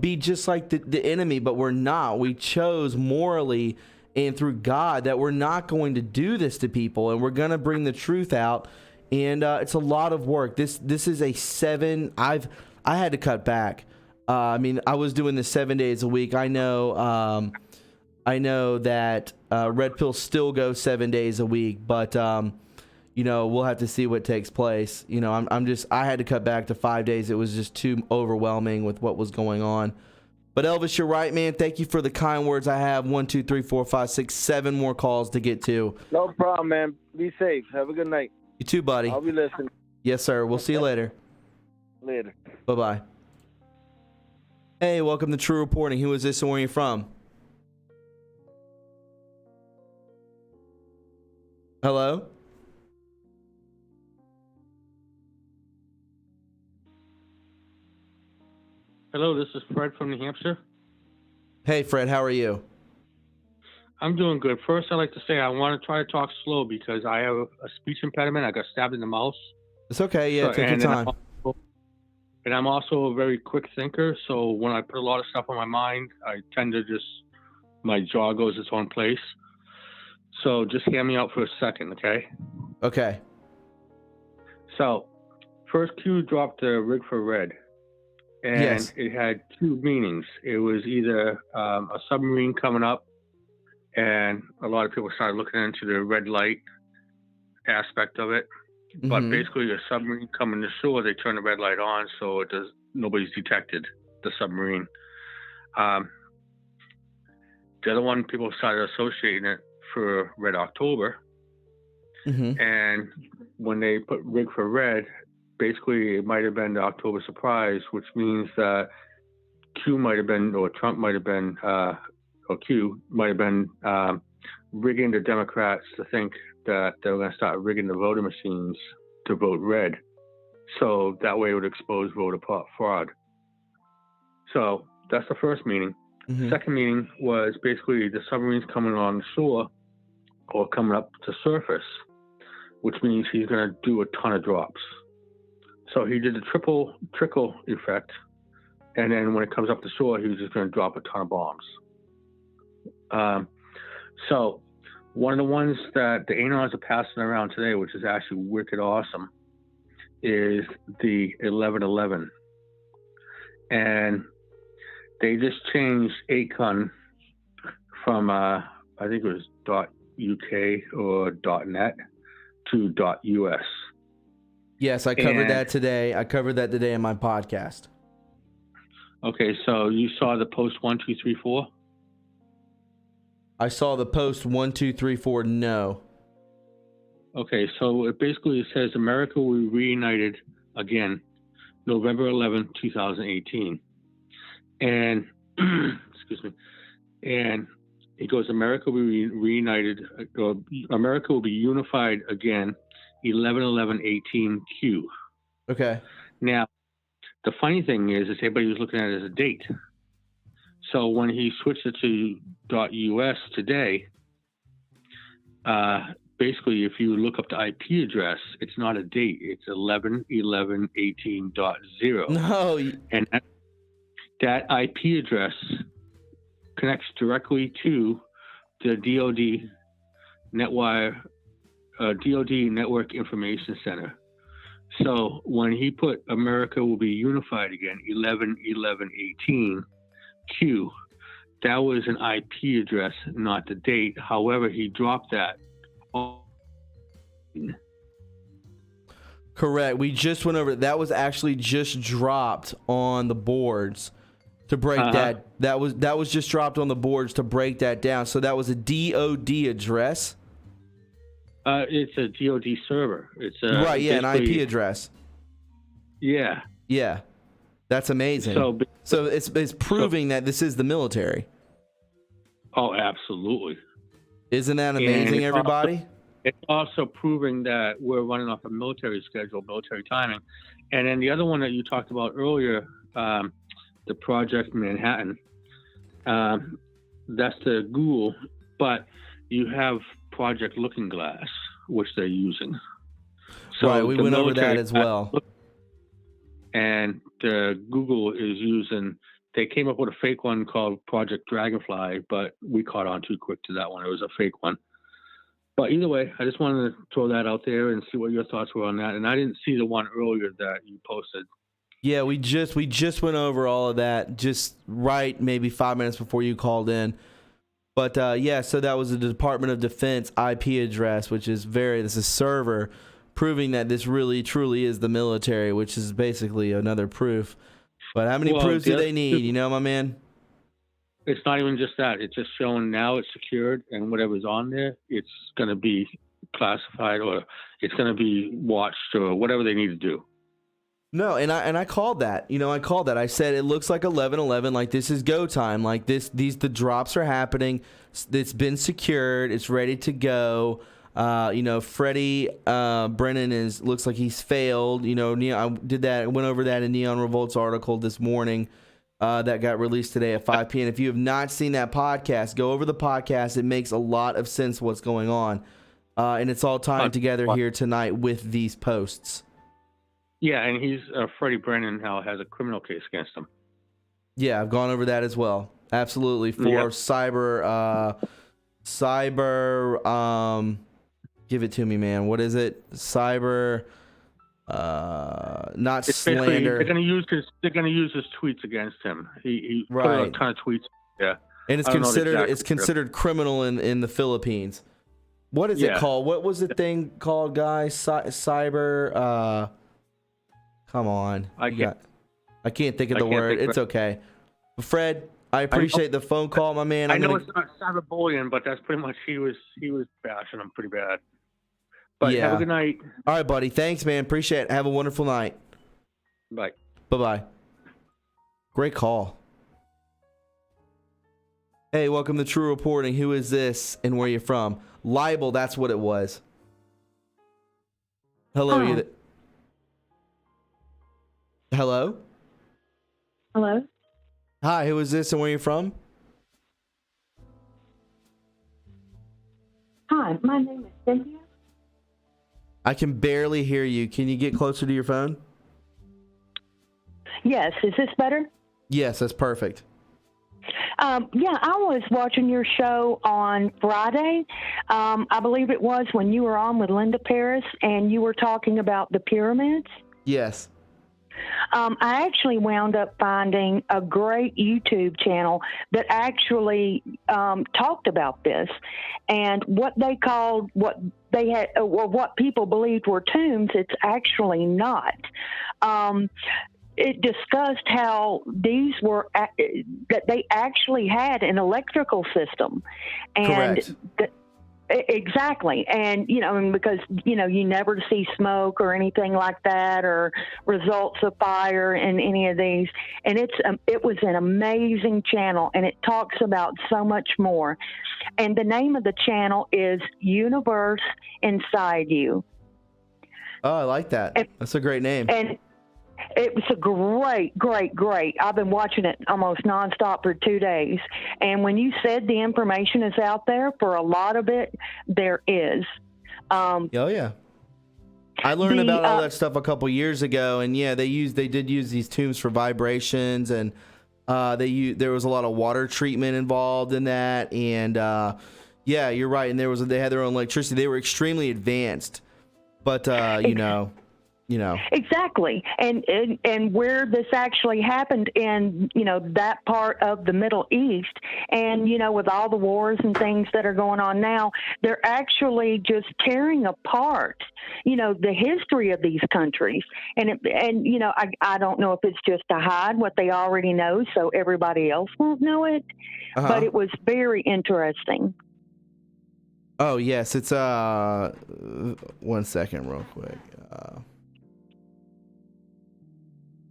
be just like the enemy, but we're not. We chose morally and through God that we're not going to do this to people, and we're going to bring the truth out. And it's a lot of work. This is a 7. I had to cut back. I was doing this 7 days a week. I know that Red Pill still goes 7 days a week, but we'll have to see what takes place. I had to cut back to 5 days. It was just too overwhelming with what was going on. But Elvis, you're right, man. Thank you for the kind words. I have 1, 2, 3, 4, 5, 6, 7 more calls to get to. No problem, man. Be safe. Have a good night. You too, buddy. I'll be listening. Yes, sir. We'll see you later. Later. Bye-bye. Hey, welcome to True Reporting. Who is this and where are you from? Hello? Hello, this is Fred from New Hampshire. Hey, Fred. How are you? I'm doing good. First, I'd like to say I want to try to talk slow because I have a speech impediment. I got stabbed in the mouth. It's okay. Yeah, take your time. And I'm also a very quick thinker. So when I put a lot of stuff on my mind, I tend to my jaw goes its own place. So just hear me out for a second, okay? Okay. So first Q dropped the rig for red. And yes. It had two meanings. It was either a submarine coming up, and a lot of people started looking into the red light aspect of it. Mm-hmm. But basically, a submarine coming to shore, they turn the red light on, so nobody's detected the submarine. The other one, people started associating it for Red October. Mm-hmm. And when they put rig for red, basically it might have been the October surprise, which means that Q might have been, or Trump might have been, or Q might have been rigging the Democrats to think that they were going to start rigging the voter machines to vote red. So that way it would expose voter fraud. So that's the first meeting. Mm-hmm. Second meeting was basically the submarines coming on the shore or coming up to surface, which means he's going to do a ton of drops. So he did the trickle effect, and then when it comes up the shore, he was just going to drop a ton of bombs. So one of the ones that the anons are passing around today, which is actually wicked awesome, is the 1111. And they just changed Aiken from, I think it was .uk or .net to .us. Yes, I covered that today. I covered that today in my podcast. Okay, so you saw the post 1, 2, 3, 4? I saw the post 1, 2, 3, 4. No. Okay, so it basically says America will be reunited again, November 11, 2018. And, excuse me, and it goes, America will be reunited, or America will be unified again, 11/11/18 Okay. Now, the funny thing is everybody was looking at it as a date. So when he switched it to .us today, basically, if you look up the IP address, it's not a date. It's 11/11/18.0. No. And that IP address connects directly to the DoD Network Information Center. So when he put America will be unified again, 11/11/18 that was an IP address, not the date. However, he dropped that. Correct. We just went over it. That was actually just dropped on the boards to break that. That was just dropped on the boards to break that down. So that was a DoD address. It's a DoD server. It's right. Yeah, an IP address. Yeah. Yeah. That's amazing. So it's proving that this is the military. Oh, absolutely. Isn't that amazing, everybody? It's also proving that we're running off a military schedule, military timing. And then the other one that you talked about earlier, the Project Manhattan, that's the Google, but you have Project Looking Glass, which they're using. So right, we went over that as well. And Google is using, they came up with a fake one called Project Dragonfly, but we caught on too quick to that one. It was a fake one. But either way, I just wanted to throw that out there and see what your thoughts were on that. And I didn't see the one earlier that you posted. Yeah, we just went over all of that just right maybe 5 minutes before you called in. But yeah, so that was the Department of Defense IP address, which is this is server, proving that this really truly is the military, which is basically another proof. But how many proofs do they need? You know, my man? It's not even just that. It's just showing now it's secured, and whatever's on there, it's going to be classified, or it's going to be watched, or whatever they need to do. No, and I called that. You know, I called that. I said it looks like 11/11. Like this is go time. Like the drops are happening. It's been secured. It's ready to go. You know, Freddie Brennan looks like he's failed. You know, I went over that in Neon Revolt's article this morning. That got released today at 5 p.m. If you have not seen that podcast, go over the podcast. It makes a lot of sense what's going on. And it's all tied together here tonight with these posts. Yeah, and he's Freddie Brennan now has a criminal case against him. Yeah, I've gone over that as well. Absolutely. For cyber, give it to me, man. What is it? Cyber... not it's slander. They're going to use his tweets against him. He put out a ton of tweets. Yeah, and it's considered criminal in the Philippines. What is it called? What was the thing called, guys? Cyber. Come on, I can't think of the word. It's okay. Fred, I appreciate the phone call, my man. I know it's not cyberbullying, but that's pretty much he was bashing him pretty bad. But Yeah. have a good night. All right, buddy. Thanks, man. Appreciate it. Have a wonderful night. Bye. Bye-bye. Great call. Hey, welcome to True Reporting. Who is this and where you from? Libel, that's what it was. Hello, Hi. Hello? Hello? Hi, who is this and where you from? Hi, my name is Cynthia. I can barely hear you. Can you get closer to your phone? Yes, is this better? Yes, that's perfect. Yeah, I was watching your show on Friday. I believe it was when you were on with Linda Paris and you were talking about the pyramids. Yes. I actually wound up finding a great YouTube channel that actually talked about this and what they called what they had, or what people believed were tombs. It's actually not. It discussed how these were that they actually had an electrical system, and Correct. Exactly. And, because, you never see smoke or anything like that or results of fire in any of these. And it was an amazing channel, and it talks about so much more. And the name of the channel is Universe Inside You. Oh, I like that. That's a great name. And it was a great. I've been watching it almost nonstop for 2 days. And when you said the information is out there, for a lot of it, there is. Oh, yeah. I learned about all that stuff a couple years ago, and yeah, they did use these tombs for vibrations, and there was a lot of water treatment involved in that, and yeah, you're right. And they had their own electricity. They were extremely advanced, but Exactly. And where this actually happened in, that part of the Middle East, and, with all the wars and things that are going on now, they're actually just tearing apart, the history of these countries. And I don't know if it's just to hide what they already know so everybody else won't know it, but it was very interesting. Oh, yes. It's 1 second real quick.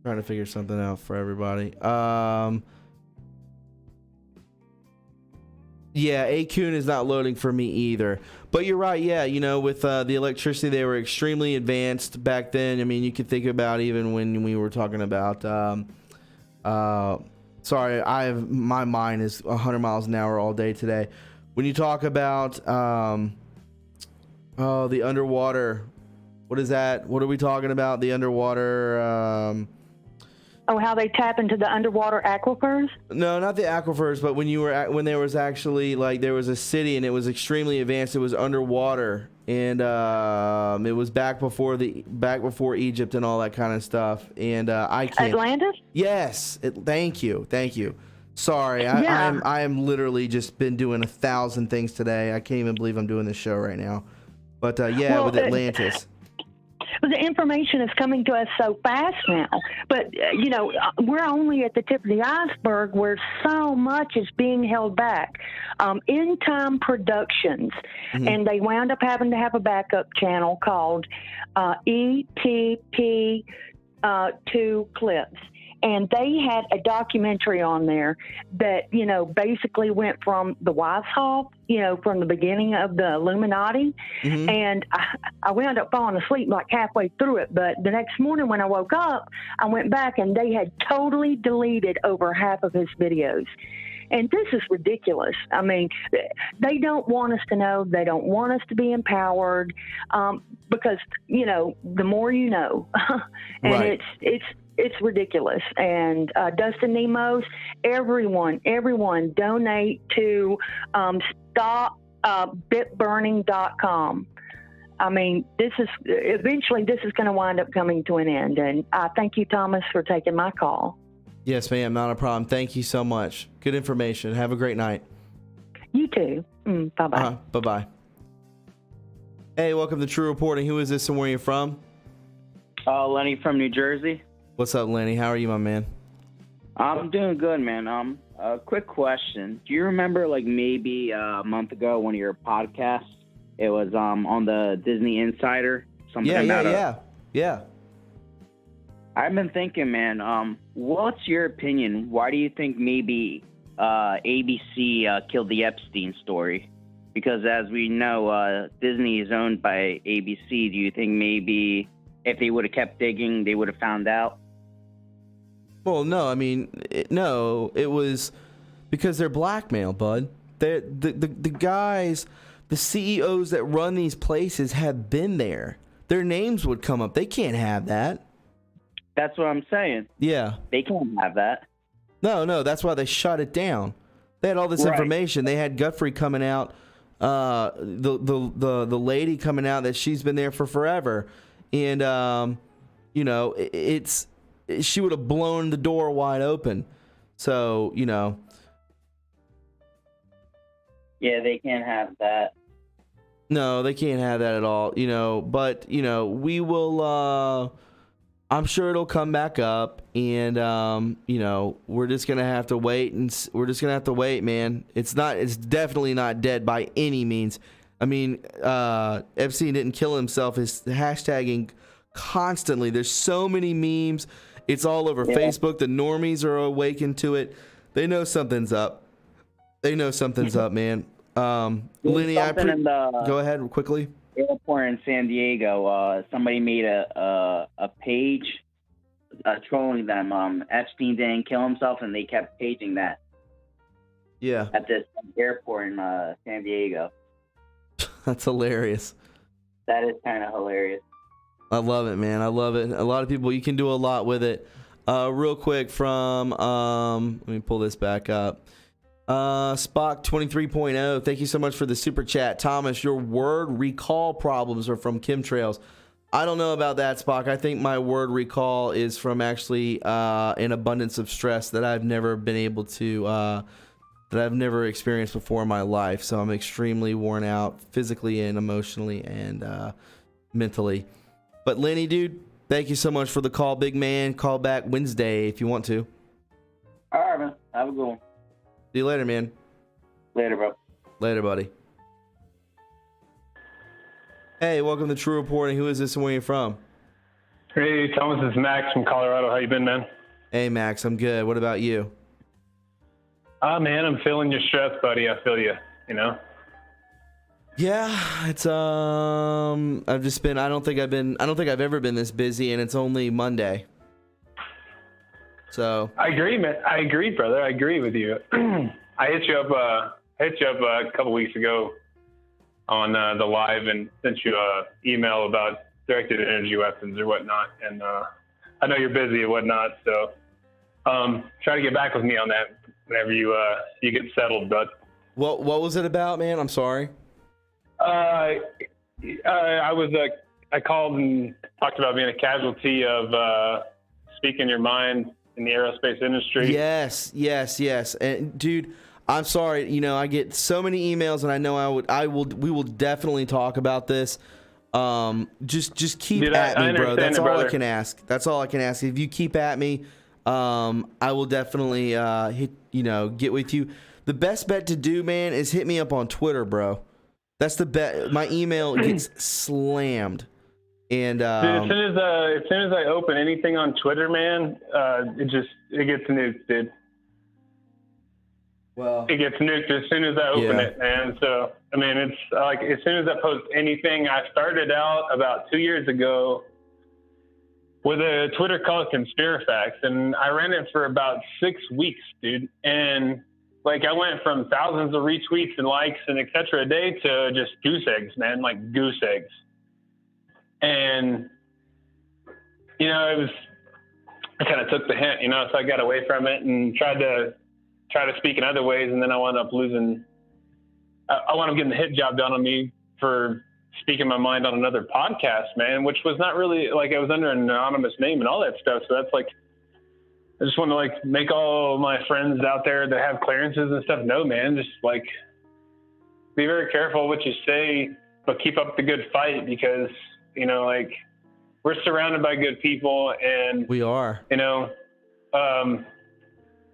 Trying to figure something out for everybody. Yeah, Aiken is not loading for me either. But you're right. Yeah, with the electricity, they were extremely advanced back then. I mean, you could think about even when we were talking about. Sorry, my mind is 100 miles an hour all day today. When you talk about the underwater, what is that? What are we talking about? The underwater. How they tap into the underwater aquifers? No, not the aquifers, but when there was actually there was a city and it was extremely advanced. It was underwater, and it was back before Egypt and all that kind of stuff. And I can't. Atlantis? Yes. Thank you. Sorry, I am literally just been doing 1,000 things today. I can't even believe I'm doing this show right now. But with Atlantis. The information is coming to us so fast now, but we're only at the tip of the iceberg where so much is being held back. In Time Productions, and they wound up having to have a backup channel called ETP 2 Clips. And they had a documentary on there that, basically went from the Weishaupt, from the beginning of the Illuminati. And I wound up falling asleep like halfway through it. But the next morning when I woke up, I went back and they had totally deleted over half of his videos. And this is ridiculous. I mean, they don't want us to know. They don't want us to be empowered because, the more you know. And right. It's ridiculous. And Dustin Nemos, everyone donate to stopbitburning.com. I mean, eventually this is going to wind up coming to an end. And I thank you, Thomas, for taking my call. Yes, ma'am. Not a problem. Thank you so much. Good information. Have a great night. You too. Bye-bye. Bye-bye. Hey, welcome to True Reporting. Who is this and where are you from? Lenny from New Jersey. What's up, Lenny? How are you, my man? I'm doing good, man. A quick question. Do you remember, maybe a month ago, one of your podcasts It was on the Disney Insider. Yeah. I've been thinking, man. What's your opinion? Why do you think maybe ABC killed the Epstein story? Because as we know, Disney is owned by ABC. Do you think maybe if they would have kept digging, they would have found out? Well, no, I mean, no, it was because they're blackmail, bud. The guys, the CEOs that run these places have been there. Their names would come up. They can't have that. That's what I'm saying. Yeah. They can't have that. No, that's why they shut it down. They had all this information. They had Guthrie coming out, the lady coming out that she's been there for forever, and you know, she would have blown the door wide open. So, you know. Yeah, they can't have that. No, they can't have that at all, you know, but, you know, we will, I'm sure it'll come back up, and, you know, we're just going to have to wait, man. It's definitely not dead by any means. I mean, Epstein didn't kill himself. His hashtagging constantly. There's so many memes. It's all over Facebook. The normies are awakened to it. They know something's up. Man. Lenny, go ahead quickly. Airport in San Diego, somebody made a page trolling them. Epstein didn't kill himself, and they kept paging that. Yeah. At this airport in San Diego. That's hilarious. That is kind of hilarious. I love it, man. I love it. A lot of people, you can do a lot with it. Real quick from, let me pull this back up. Spock 23.0, thank you so much for the super chat. Thomas, your word recall problems are from chemtrails. I don't know about that, Spock. I think my word recall is from actually an abundance of stress that I've never been able to, that I've never experienced before in my life. So I'm extremely worn out physically and emotionally and mentally. But Lenny, dude, thank you so much for the call, big man. Call back Wednesday if you want to. All right, man. Have a good one. See you later, man. Later, bro. Later, buddy. Hey, welcome to True Reporting. Who is this and where are you from? Hey, Thomas, it's Max from Colorado. How you been, man? Hey, Max, I'm good. What about you? Man, I'm feeling your stress, buddy. I feel you, you know? Yeah, it's, I've just been, I don't think I've ever been this busy, and it's only Monday. So I agree, man. I agree, brother. I agree with you. I hit you up a couple weeks ago on the live and sent you a email about directed energy weapons or whatnot. And I know you're busy and whatnot, so try to get back with me on that whenever you get settled, bud. What was it about, man? I'm sorry. I called and talked about being a casualty of speaking your mind in the aerospace industry. Yes. And dude, I'm sorry. You know, I get so many emails, and I know we will definitely talk about this. Just keep at me, bro. That's all I can ask. That's all I can ask. If you keep at me, I will definitely get with you. The best bet to do, man, is hit me up on Twitter, bro. That's the bet. My email gets slammed. And dude, as soon as I open anything on Twitter, man, it gets nuked, dude. Well, it gets nuked as soon as I open it, man. So I mean, it's like as soon as I post anything, I started out about 2 years ago with a Twitter called Conspirafax, and I ran it for about 6 weeks, dude. And like I went from thousands of retweets and likes and et cetera a day to just goose eggs, man, like goose eggs. And, you know, I kind of took the hint, you know, so I got away from it and tried to speak in other ways. And then I wound up getting the hit job done on me for speaking my mind on another podcast, man, which was not really like, I was under an anonymous name and all that stuff. So that's like, I just want to like make all my friends out there that have clearances and stuff know, man, just like be very careful what you say, but keep up the good fight because, you know, like we're surrounded by good people and we are, you know,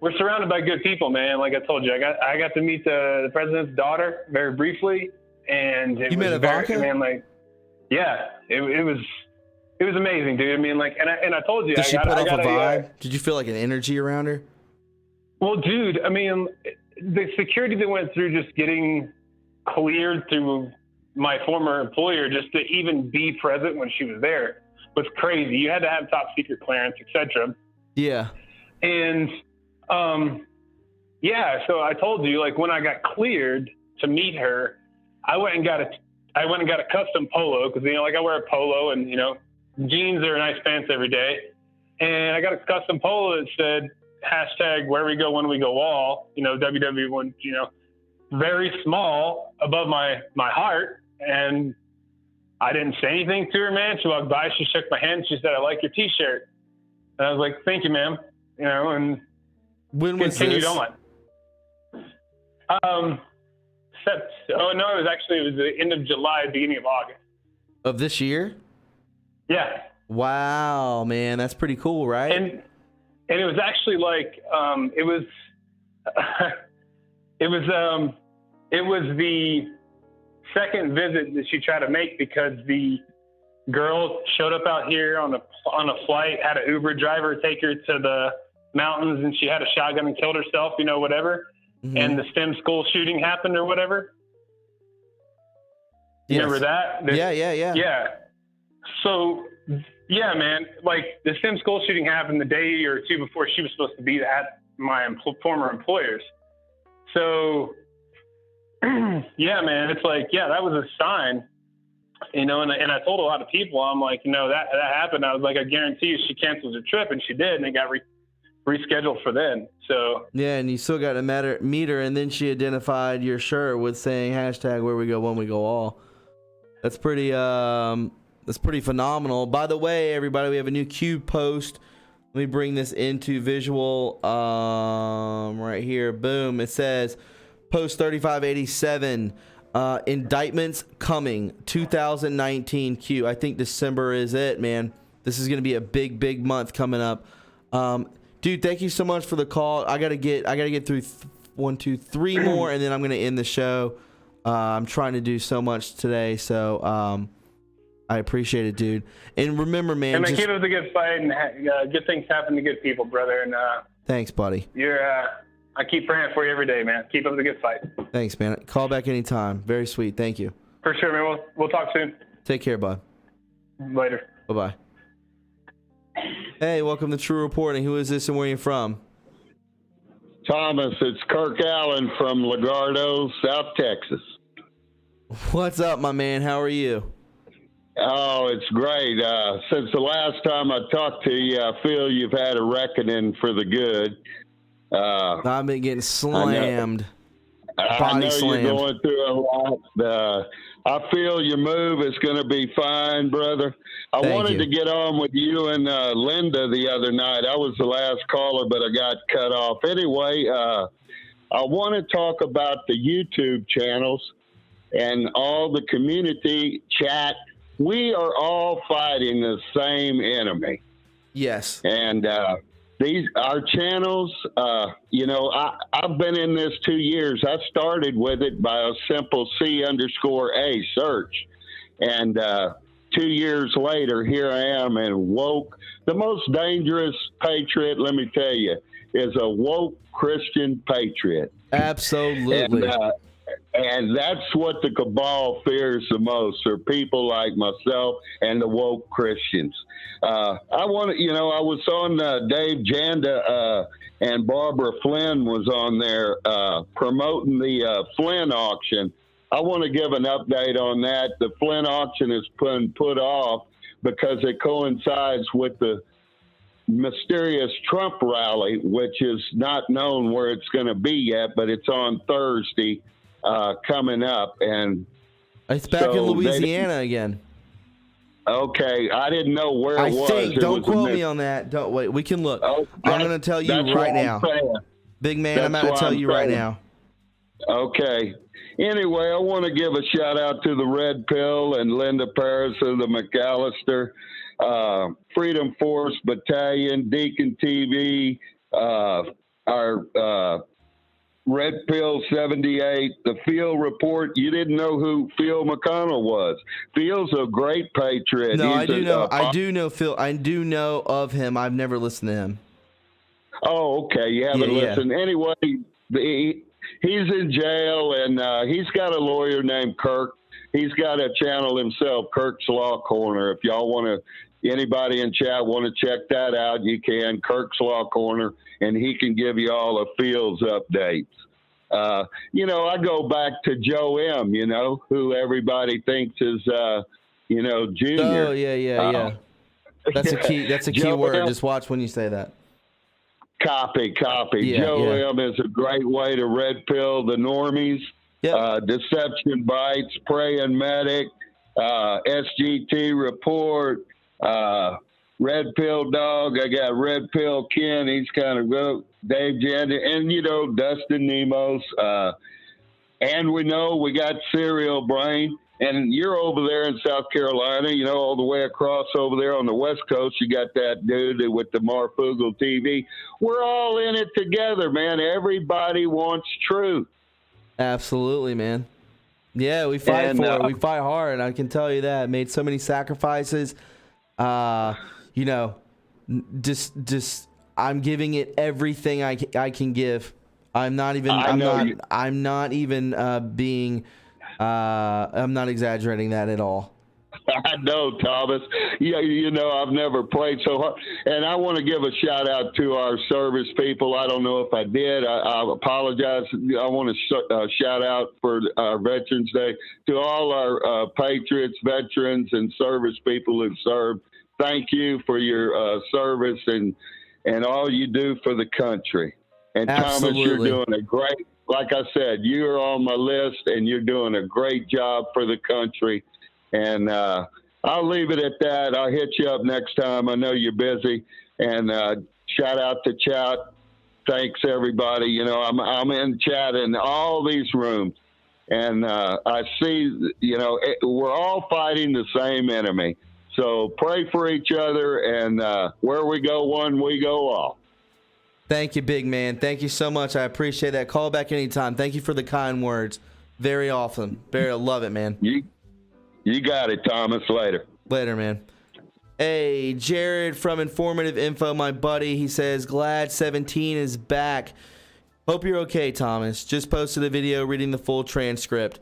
we're surrounded by good people, man. Like I told you, I got to meet the president's daughter very briefly and it You was met very, Ivanka? man, like, yeah, it was amazing, dude. I mean, like, and I told you, Did she put off a vibe? uh, Did you feel like an energy around her? well, dude, I mean, the security that went through just getting cleared through my former employer just to even be present when she was there was crazy. You had to have top secret clearance, etc. Yeah. And yeah, so I told you, like, when I got cleared to meet her, I went and got a custom polo because, you know, like, I wear a polo and, you know, jeans are nice pants every day. And I got a custom polo that said hashtag where we go when we go all, you know, WW1, you know, very small above my heart. And I didn't say anything to her, man. She walked by, she shook my hand, she said, I like your t-shirt. And I was like, thank you, ma'am. You know, and When was continued this? on. It was the end of July, beginning of August. Of this year? Yeah. Wow, man, that's pretty cool, right? And it was actually like, it was the second visit that she tried to make because the girl showed up out here on a flight, had an Uber driver take her to the mountains, and she had a shotgun and killed herself, you know, whatever. Mhm. And the STEM school shooting happened or whatever. You remember that? Yeah. Yeah. So, yeah, man, like the STEM school shooting happened the day or two before she was supposed to be at my former employers. So, yeah, man, it's like, yeah, that was a sign, you know, and I told a lot of people, I'm like, you know, that happened. I was like, I guarantee you she canceled her trip, and she did, and it got rescheduled for then. So yeah, and you still got to meet her, and then she identified your shirt with saying hashtag where we go when we go all. That's pretty phenomenal. By the way, everybody, we have a new Cube post. Let me bring this into visual right here. Boom. It says post 3587 indictments coming 2019 Q. I think December is it, man. This is going to be a big month coming up. Dude, thank you so much for the call. I gotta get through 1, 2, 3 more, and then I'm gonna end the show. I'm trying to do so much today, so I appreciate it, dude. And remember, man, and keep up the good fight, and good things happen to good people, brother. And thanks, buddy. I keep praying for you every day, man. Keep up the good fight. Thanks, man. Call back anytime. Very sweet. Thank you. For sure, man. We'll talk soon. Take care, bud. Later. Bye-bye. Hey, welcome to True Reporting. Who is this and where are you from? Thomas, it's Kirk Allen from Lagardo, South Texas. What's up, my man? How are you? Oh, it's great. Since the last time I talked to you, I feel you've had a reckoning for the good. I've been getting slammed. I know you're going through a lot. I feel your move is going to be fine, brother. I wanted to get on with you and Linda the other night. I was the last caller, but I got cut off. Anyway, I want to talk about the YouTube channels and all the community chat. We are all fighting the same enemy. Yes. And our channels, I've been in this 2 years. I started with it by a simple C_A search. And 2 years later, here I am and woke. The most dangerous patriot, let me tell you, is a woke Christian patriot. Absolutely. And that's what the cabal fears the most, are people like myself and the woke Christians. I was on Dave Janda and Barbara Flynn was on there promoting the Flynn auction. I want to give an update on that. The Flynn auction has been put off because it coincides with the mysterious Trump rally, which is not known where it's going to be yet, but it's on Thursday coming up. And it's back in Louisiana again. Okay, I didn't know where it was. Don't quote me on that. Don't wait. We can look. I'm going to tell you right now. Big man, I'm about to tell you right now. Okay. Anyway, I want to give a shout out to the Red Pill and Linda Paris of the McAllister, Freedom Force Battalion, Deacon TV, our Red Pill 78, the Field Report. You didn't know who Phil McConnell was. Phil's a great patriot. No, He's I do know. I do know Phil. I do know of him. I've never listened to him. Oh, okay. You haven't listened. Anyway, he's in jail, and he's got a lawyer named Kirk. He's got a channel himself, Kirk's Law Corner. If y'all want to, anybody in chat want to check that out, you can. Kirk's Law Corner, and he can give you all the Fields updates. I go back to Joe M., who everybody thinks is, Junior. Oh, yeah. That's a key. That's a key word. M. Just watch when you say that. Copy. Joe M. is a great way to red pill the normies. Yep. Deception Bites, Praying Medic, SGT Report, Red Pill Dog. I got Red Pill Ken. He's kind of good. Dave Janda, and Dustin Nemos. And we know we got Serial Brain. And you're over there in South Carolina, all the way across over there on the West Coast. You got that dude with the Marfugal TV. We're all in it together, man. Everybody wants truth. Absolutely, man. Yeah, we fight for it. We fight hard. I can tell you that. Made so many sacrifices. Just I'm giving it everything I can give. I'm not exaggerating that at all. I know, Thomas. Yeah, I've never played so hard. And I want to give a shout out to our service people. I don't know if I did. I apologize. I want to shout out for our Veterans Day to all our patriots, veterans, and service people who served. Thank you for your service and all you do for the country. And Absolutely. Thomas, you're doing a great, like I said, you're on my list and you're doing a great job for the country. And I'll leave it at that. I'll hit you up next time. I know you're busy. And shout out to chat. Thanks, everybody. I'm in chat in all these rooms. And I see, we're all fighting the same enemy. So pray for each other. And where we go one, we go all. Thank you, big man. Thank you so much. I appreciate that. Call back anytime. Thank you for the kind words. Very awesome. Love it, man. You got it, Thomas. Later, man. Hey, Jared from Informative Info, my buddy. He says, glad 17 is back. Hope you're okay, Thomas. Just posted a video reading the full transcript.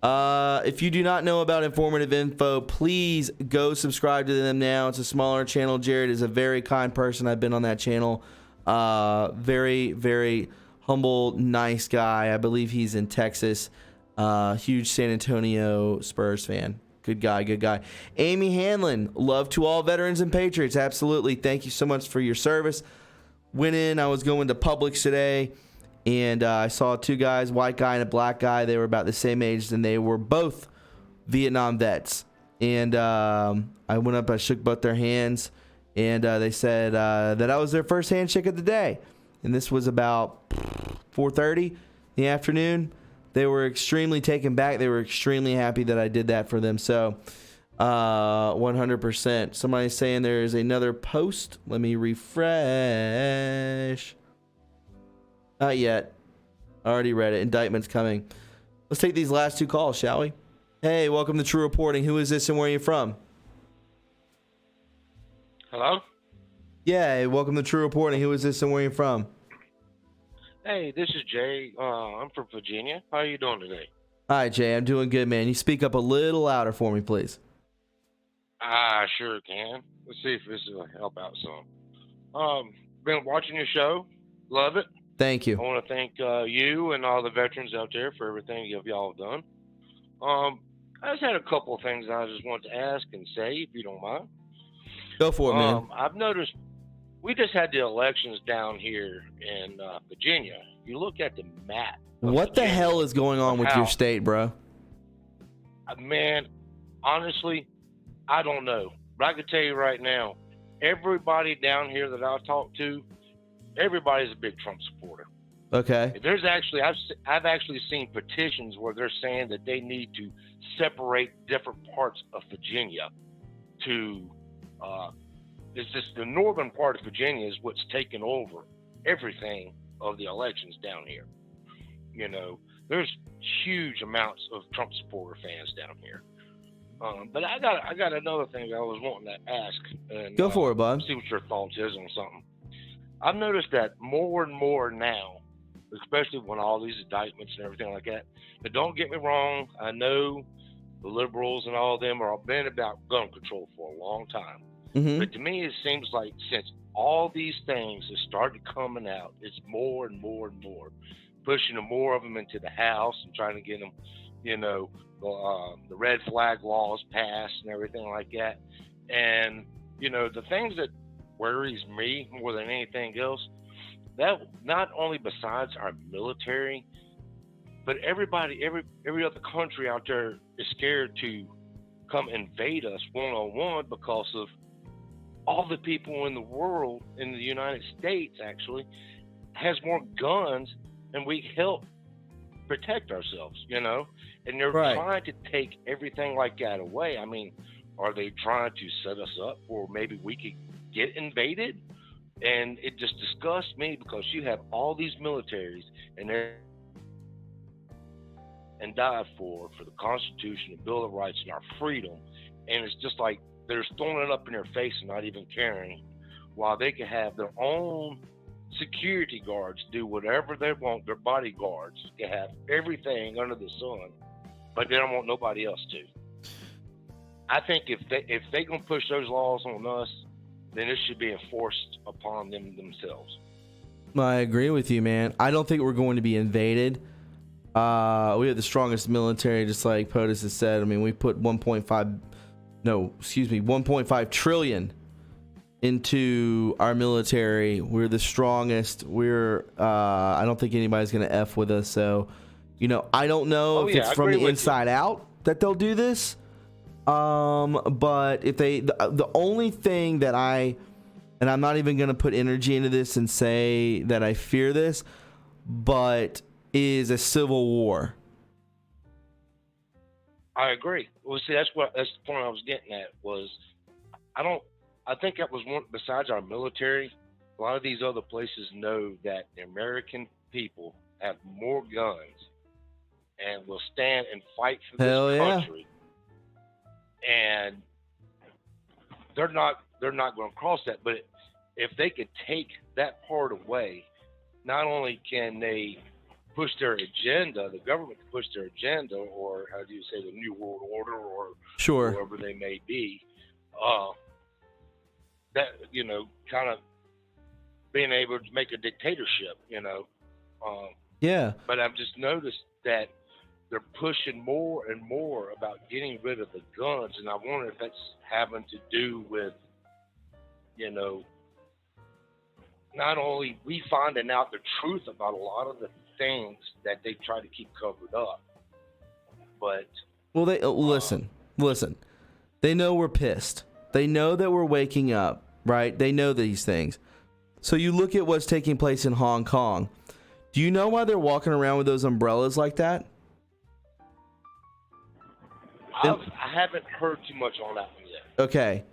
If you do not know about Informative Info, please go subscribe to them now. It's a smaller channel. Jared is a very kind person. I've been on that channel. Very, very humble, nice guy. I believe he's in Texas. Huge San Antonio Spurs fan. Good guy. Amy Hanlon, love to all veterans and patriots. Absolutely. Thank you so much for your service. I was going to Publix today, and I saw two guys, white guy and a black guy. They were about the same age, and they were both Vietnam vets. And I went up, I shook both their hands, and they said that I was their first handshake of the day. And this was about 4:30 in the afternoon. They were extremely taken back. They were extremely happy that I did that for them. So 100%. Somebody's saying there is another post. Let me refresh. Not yet. I already read it. Indictment's coming. Let's take these last two calls, shall we? Hey, welcome to True Reporting. Who is this and where are you from? Hello? Yeah, hey, welcome to True Reporting. Who is this and where are you from? Hey, this is Jay. I'm from Virginia. How are you doing today? Hi, Jay. I'm doing good, man. You speak up a little louder for me, please. I sure can. Let's see if this will help out some. Been watching your show. Love it. Thank you. I want to thank you and all the veterans out there for everything y'all have done. I just had a couple of things I just want to ask and say, if you don't mind. Go for it, man. I've noticed we just had the elections down here in Virginia. You look at the map. What the hell is going on with your state, bro? Man, honestly, I don't know. But I can tell you right now, everybody down here that I talk to, everybody's a big Trump supporter. Okay. There's actually, I've actually seen petitions where they're saying that they need to separate different parts of Virginia to, it's just the northern part of Virginia is what's taken over everything of the elections down here. You know, there's huge amounts of Trump supporter fans down here. But I got another thing I was wanting to ask. And, Go for it, bud. See what your thoughts is on something. I've noticed that more and more now, especially when all these indictments and everything like that. But don't get me wrong, I know the liberals and all of them are been about gun control for a long time. Mm-hmm. But to me, it seems like since all these things have started coming out, it's more and more and more, pushing more of them into the House and trying to get them, you know, the red flag laws passed and everything like that. And, you know, the things that worries me more than anything else, that not only besides our military, but everybody, every other country out there is scared to come invade us one-on-one because of all the people in the world, in the United States actually, has more guns and we help protect ourselves, you know? And they're trying to take everything like that away. I mean, are they trying to set us up or maybe we could get invaded? And it just disgusts me because you have all these militaries and they're and died for the Constitution, the Bill of Rights, and our freedom. And it's just like they're throwing it up in their face and not even caring, while they can have their own security guards do whatever they want. Their bodyguards can have everything under the sun, but they don't want nobody else to. I think if they gonna push those laws on us, then it should be enforced upon them themselves. I agree with you, man. I don't think we're going to be invaded. We have the strongest military, just like POTUS has said. I mean, we put 1.5 trillion into our military. We're the strongest. I don't think anybody's going to F with us. So, you know, I don't know if it's from the inside out that they'll do this. But if the only thing that and I'm not even going to put energy into this and say that I fear this, but is a civil war. I agree. Well, see, that's the point I was getting at was, I think that was one, besides our military, a lot of these other places know that the American people have more guns and will stand and fight for this country. And they're not going to cross that. But if they could take that part away, not only can they push their agenda, the government can push their agenda, or how do you say, the New World Order, or whoever they may be, that, you know, kind of being able to make a dictatorship, you know. But I've just noticed that they're pushing more and more about getting rid of the guns, and I wonder if that's having to do with, you know, not only we finding out the truth about a lot of the things that they try to keep covered up, but they listen. They know we're pissed. They know that we're waking up, right? They know these things. So you look at what's taking place in Hong Kong. Do you know why they're walking around with those umbrellas like that? I haven't heard too much on that one yet. Okay.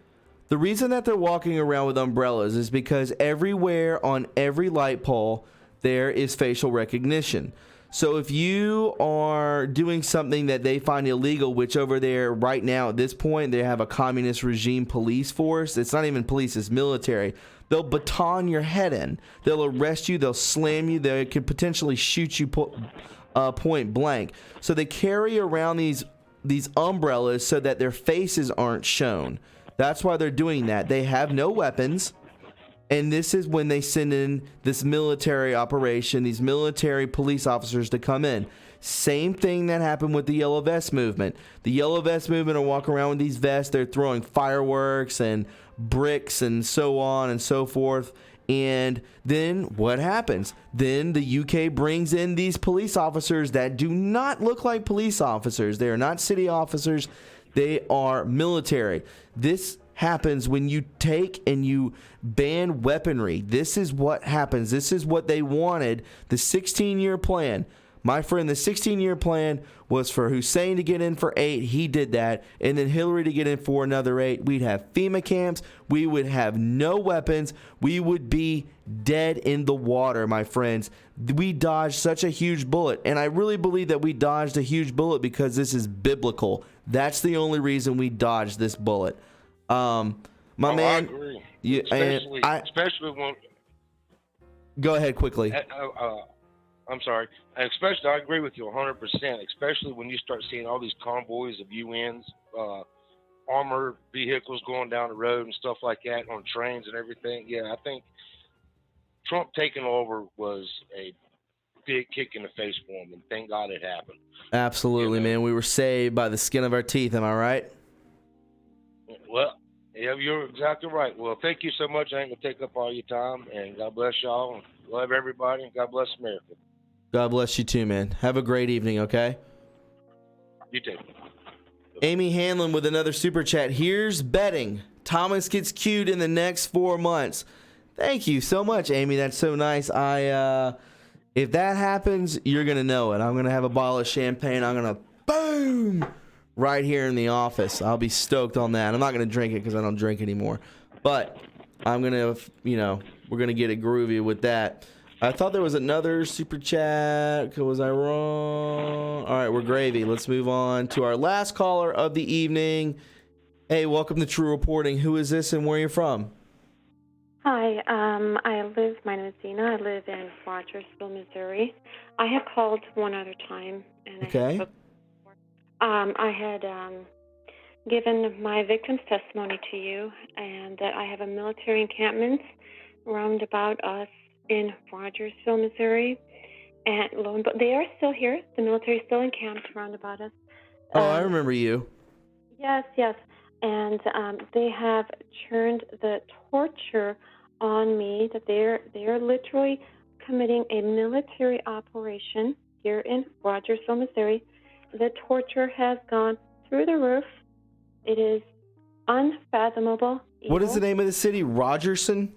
The reason that they're walking around with umbrellas is because everywhere on every light pole there is facial recognition. So if you are doing something that they find illegal, which over there right now at this point they have a communist regime police force. It's not even police, it's military. They'll baton your head in. They'll arrest you. They'll slam you. They could potentially shoot you point blank. So they carry around these umbrellas so that their faces aren't shown. That's why they're doing that. They have no weapons. And this is when they send in this military operation, these military police officers to come in. Same thing that happened with the Yellow Vest movement. The Yellow Vest movement are walking around with these vests. They're throwing fireworks and bricks and so on and so forth. And then what happens? Then the UK brings in these police officers that do not look like police officers. They are not city officers. They are military. This happens when you take and you ban weaponry. This is what happens. This is what they wanted, the 16-year plan. My friend, the 16-year plan was for Hussein to get in for 8. He did that. And then Hillary to get in for another 8. We'd have FEMA camps. We would have no weapons. We would be dead in the water, my friends. We dodged such a huge bullet. And I really believe that we dodged a huge bullet because this is biblical. That's the only reason we dodged this bullet. My man. I agree. Especially when. Go ahead quickly. I'm sorry. Especially, I agree with you 100%. Especially when you start seeing all these convoys of UNs, armored vehicles going down the road and stuff like that on trains and everything. Yeah, I think Trump taking over was a big kick in the face for him, and thank God it happened. Absolutely, man. We were saved by the skin of our teeth. Am I right? Well, yeah, you're exactly right. Well, thank you so much. I ain't gonna take up all your time, and God bless y'all. And love everybody, and God bless America. God bless you too, man. Have a great evening, okay? You too. Amy Hanlon with another super chat. Here's betting. Thomas gets cued in the next 4 months. Thank you so much, Amy. That's so nice. If that happens, you're gonna know it. I'm gonna have a bottle of champagne. I'm gonna boom right here in the office. I'll be stoked on that. I'm not gonna drink it because I don't drink anymore. But I'm gonna, we're gonna get it groovy with that. I thought there was another super chat. Was I wrong? All right, we're gravy. Let's move on to our last caller of the evening. Hey, welcome to True Reporting. Who is this and where are you from? Hi, my name is Dina. I live in Rogersville, Missouri. I have called one other time. And Okay. I had given my victim's testimony to you, and that I have a military encampment round about us in Rogersville, Missouri. And lo and behold, they are still here. The military is still encamped round about us. Oh, I remember you. Yes. And they have churned the torture on me, that they are literally committing a military operation here in Rogersville, Missouri. The torture has gone through the roof. It is unfathomable. What is the name of the city? Rogersville,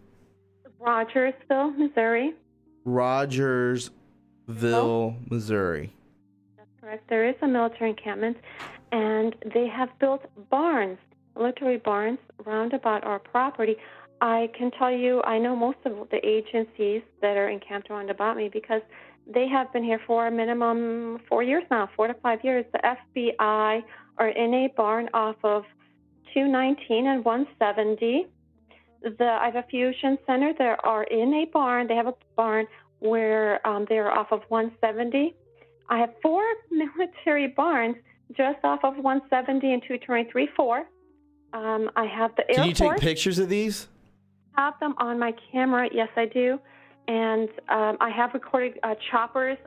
Missouri. Rogersville, Missouri. That's correct. There is a military encampment, and they have built barns, military barns, round about our property. I can tell you, I know most of the agencies that are encamped around about me because they have been here for a minimum 4 years now, 4 to 5 years. The FBI are in a barn off of 219 and 170. I have a fusion center. They are in a barn. They have a barn where they're off of 170. I have 4 military barns just off of 170 and 223-4. I have the Air Force. Can you take pictures of these? I have them on my camera. Yes, I do. And I have recorded choppers.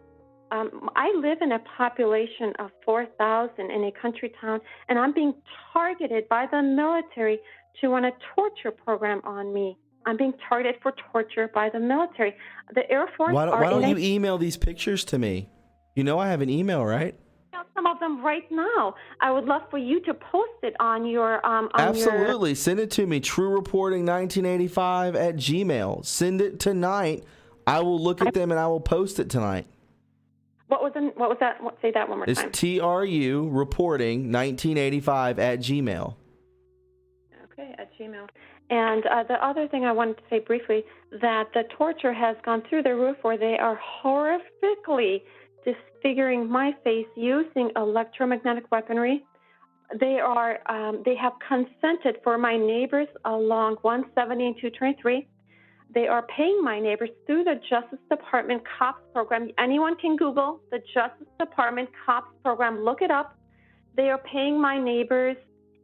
I live in a population of 4,000 in a country town, and I'm being targeted by the military to run a torture program on me. I'm being targeted for torture by the military. The Air Force. Why don't you email these pictures to me? You know I have an email, right? Some of them right now. I would love for you to post it on your Absolutely. Send it to me. TRUreporting1985@gmail. Send it tonight. I will look at them and I will post it tonight. What was that? Say that one more time. It's TRUreporting1985@gmail. Okay, at Gmail. And the other thing I wanted to say briefly, that the torture has gone through the roof, where they are horrifically disfiguring my face using electromagnetic weaponry. They have consented for my neighbors along 170 and 223. They are paying my neighbors through the Justice Department COPS program. Anyone can Google the Justice Department COPS program. Look it up. They are paying my neighbors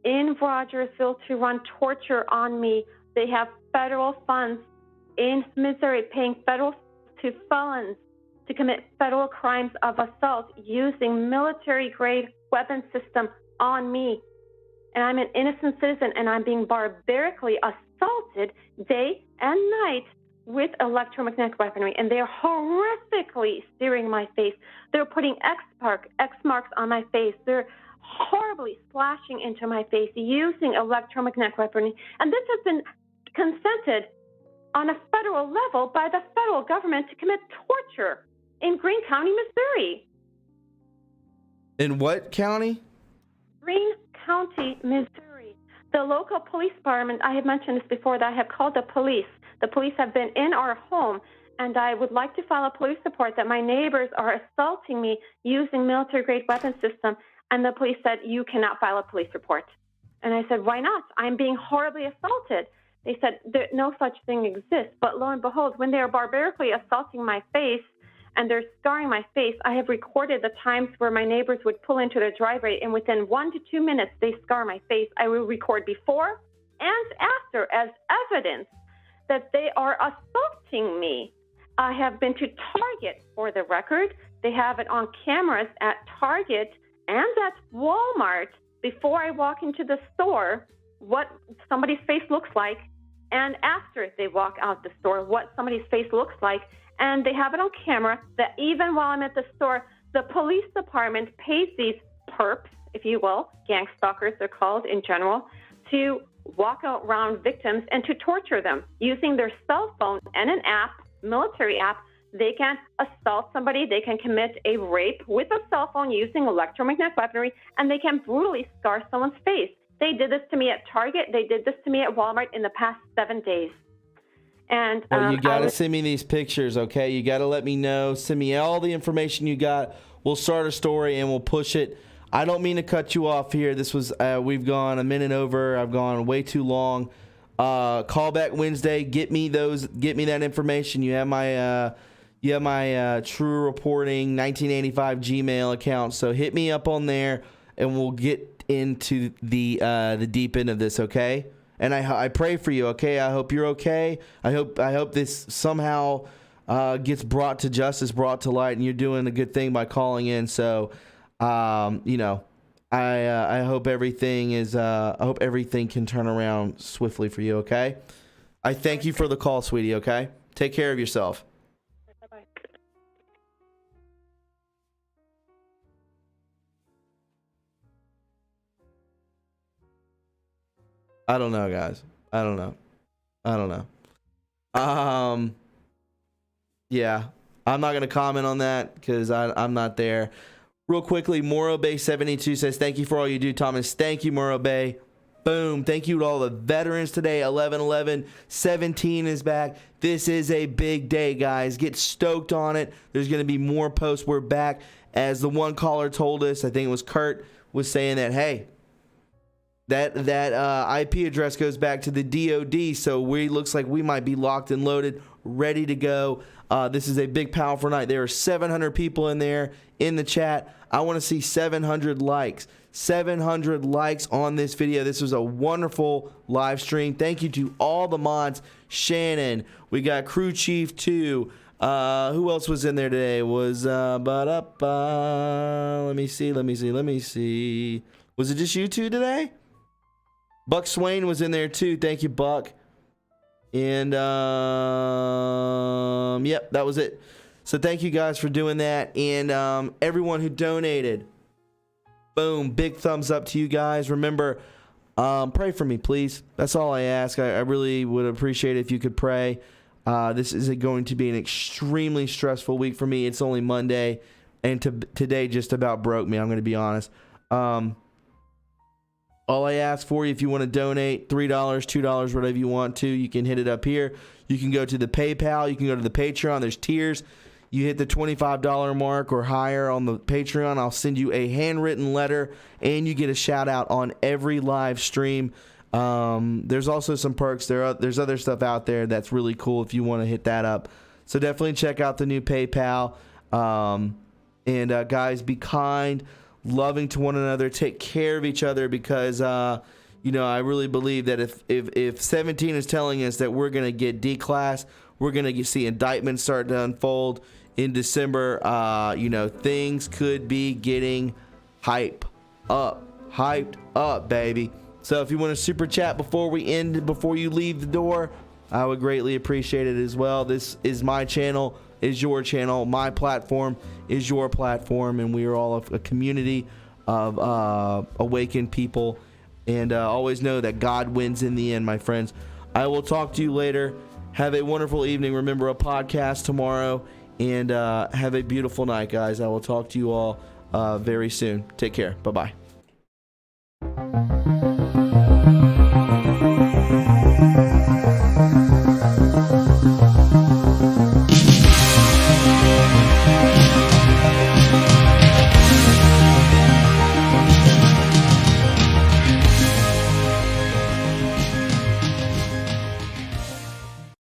in Rogersville to run torture on me. They have federal funds in Missouri paying federal to felons to commit federal crimes of assault using military-grade weapon system on me. And I'm an innocent citizen, and I'm being barbarically assaulted day and night with electromagnetic weaponry. And they're horrifically searing my face. They're putting X marks on my face. They're horribly slashing into my face using electromagnetic weaponry. And this has been consented on a federal level by the federal government to commit torture in Greene County, Missouri. In what county? Greene County, Missouri. The local police department, I have mentioned this before, that I have called the police. The police have been in our home, and I would like to file a police report that my neighbors are assaulting me using military-grade weapon system. And the police said, you cannot file a police report. And I said, why not? I'm being horribly assaulted. They said, no such thing exists. But lo and behold, when they are barbarically assaulting my face and they're scarring my face, I have recorded the times where my neighbors would pull into their driveway, and within 1 to 2 minutes, they scar my face. I will record before and after as evidence that they are assaulting me. I have been to Target, for the record. They have it on cameras at Target and at Walmart before I walk into the store, what somebody's face looks like, and after they walk out the store, what somebody's face looks like. And they have it on camera that even while I'm at the store, the police department pays these perps, if you will, gang stalkers they're called in general, to walk around victims and to torture them using their cell phone and an app, military app. They can assault somebody, they can commit a rape with a cell phone using electromagnetic weaponry, and they can brutally scar someone's face. They did this to me at Target. They did this to me at Walmart in the past 7 days. And well, you got to send me these pictures, okay? You got to let me know. Send me all the information you got. We'll start a story and we'll push it. I don't mean to cut you off here. This was we've gone a minute over. I've gone way too long. Call back Wednesday. Get me that information. You have my True Reporting 1985 Gmail account. So hit me up on there, and we'll get into the deep end of this, okay? And I pray for you, okay? I hope you're okay. I hope this somehow gets brought to justice, brought to light, and you're doing a good thing by calling in. So, I hope everything I hope everything can turn around swiftly for you, okay? I thank you for the call, sweetie, okay? Take care of yourself. I don't know, guys. I don't know. Yeah, I'm not going to comment on that because I'm not there. Real quickly, Moro Bay 72 says, thank you for all you do, Thomas. Thank you, Moro Bay. Boom. Thank you to all the veterans today. 11/11, 17 is back. This is a big day, guys. Get stoked on it. There's going to be more posts. We're back. As the one caller told us, I think it was Kurt, was saying that, hey, that IP address goes back to the DOD, so looks like we might be locked and loaded, ready to go. This is a big, powerful night. There are 700 people in there in the chat. I want to see 700 likes. 700 likes on this video. This was a wonderful live stream. Thank you to all the mods. Shannon, we got Crew Chief 2. Who else was in there today? Was let me see. Was it just you two today? Buck Swain was in there too. Thank you, Buck. And yep, that was it. So thank you guys for doing that. And everyone who donated, boom, big thumbs up to you guys. Remember, pray for me, please. That's all I ask. I really would appreciate it if you could pray. This is going to be an extremely stressful week for me. It's only Monday, and today just about broke me. I'm going to be honest. All I ask for you, if you want to donate $3, $2, whatever you want to, you can hit it up here. You can go to the PayPal. You can go to the Patreon. There's tiers. You hit the $25 mark or higher on the Patreon, I'll send you a handwritten letter, and you get a shout out on every live stream. There's also some perks. There's other stuff out there that's really cool if you want to hit that up. So definitely check out the new PayPal. And guys, be kind, loving to one another, take care of each other, because I really believe that if 17 is telling us that we're going to get declassed, we're going to see indictments start to unfold in December. Things could be getting hyped up, baby. So if you want to super chat before you leave the door, I would greatly appreciate it as well. This is my channel, is your channel. My platform is your platform, and we are all a community of awakened people. And always know that God wins in the end, my friends. I will talk to you later. Have a wonderful evening. Remember, a podcast tomorrow, and have a beautiful night, guys. I will talk to you all very soon. Take care. Bye-bye.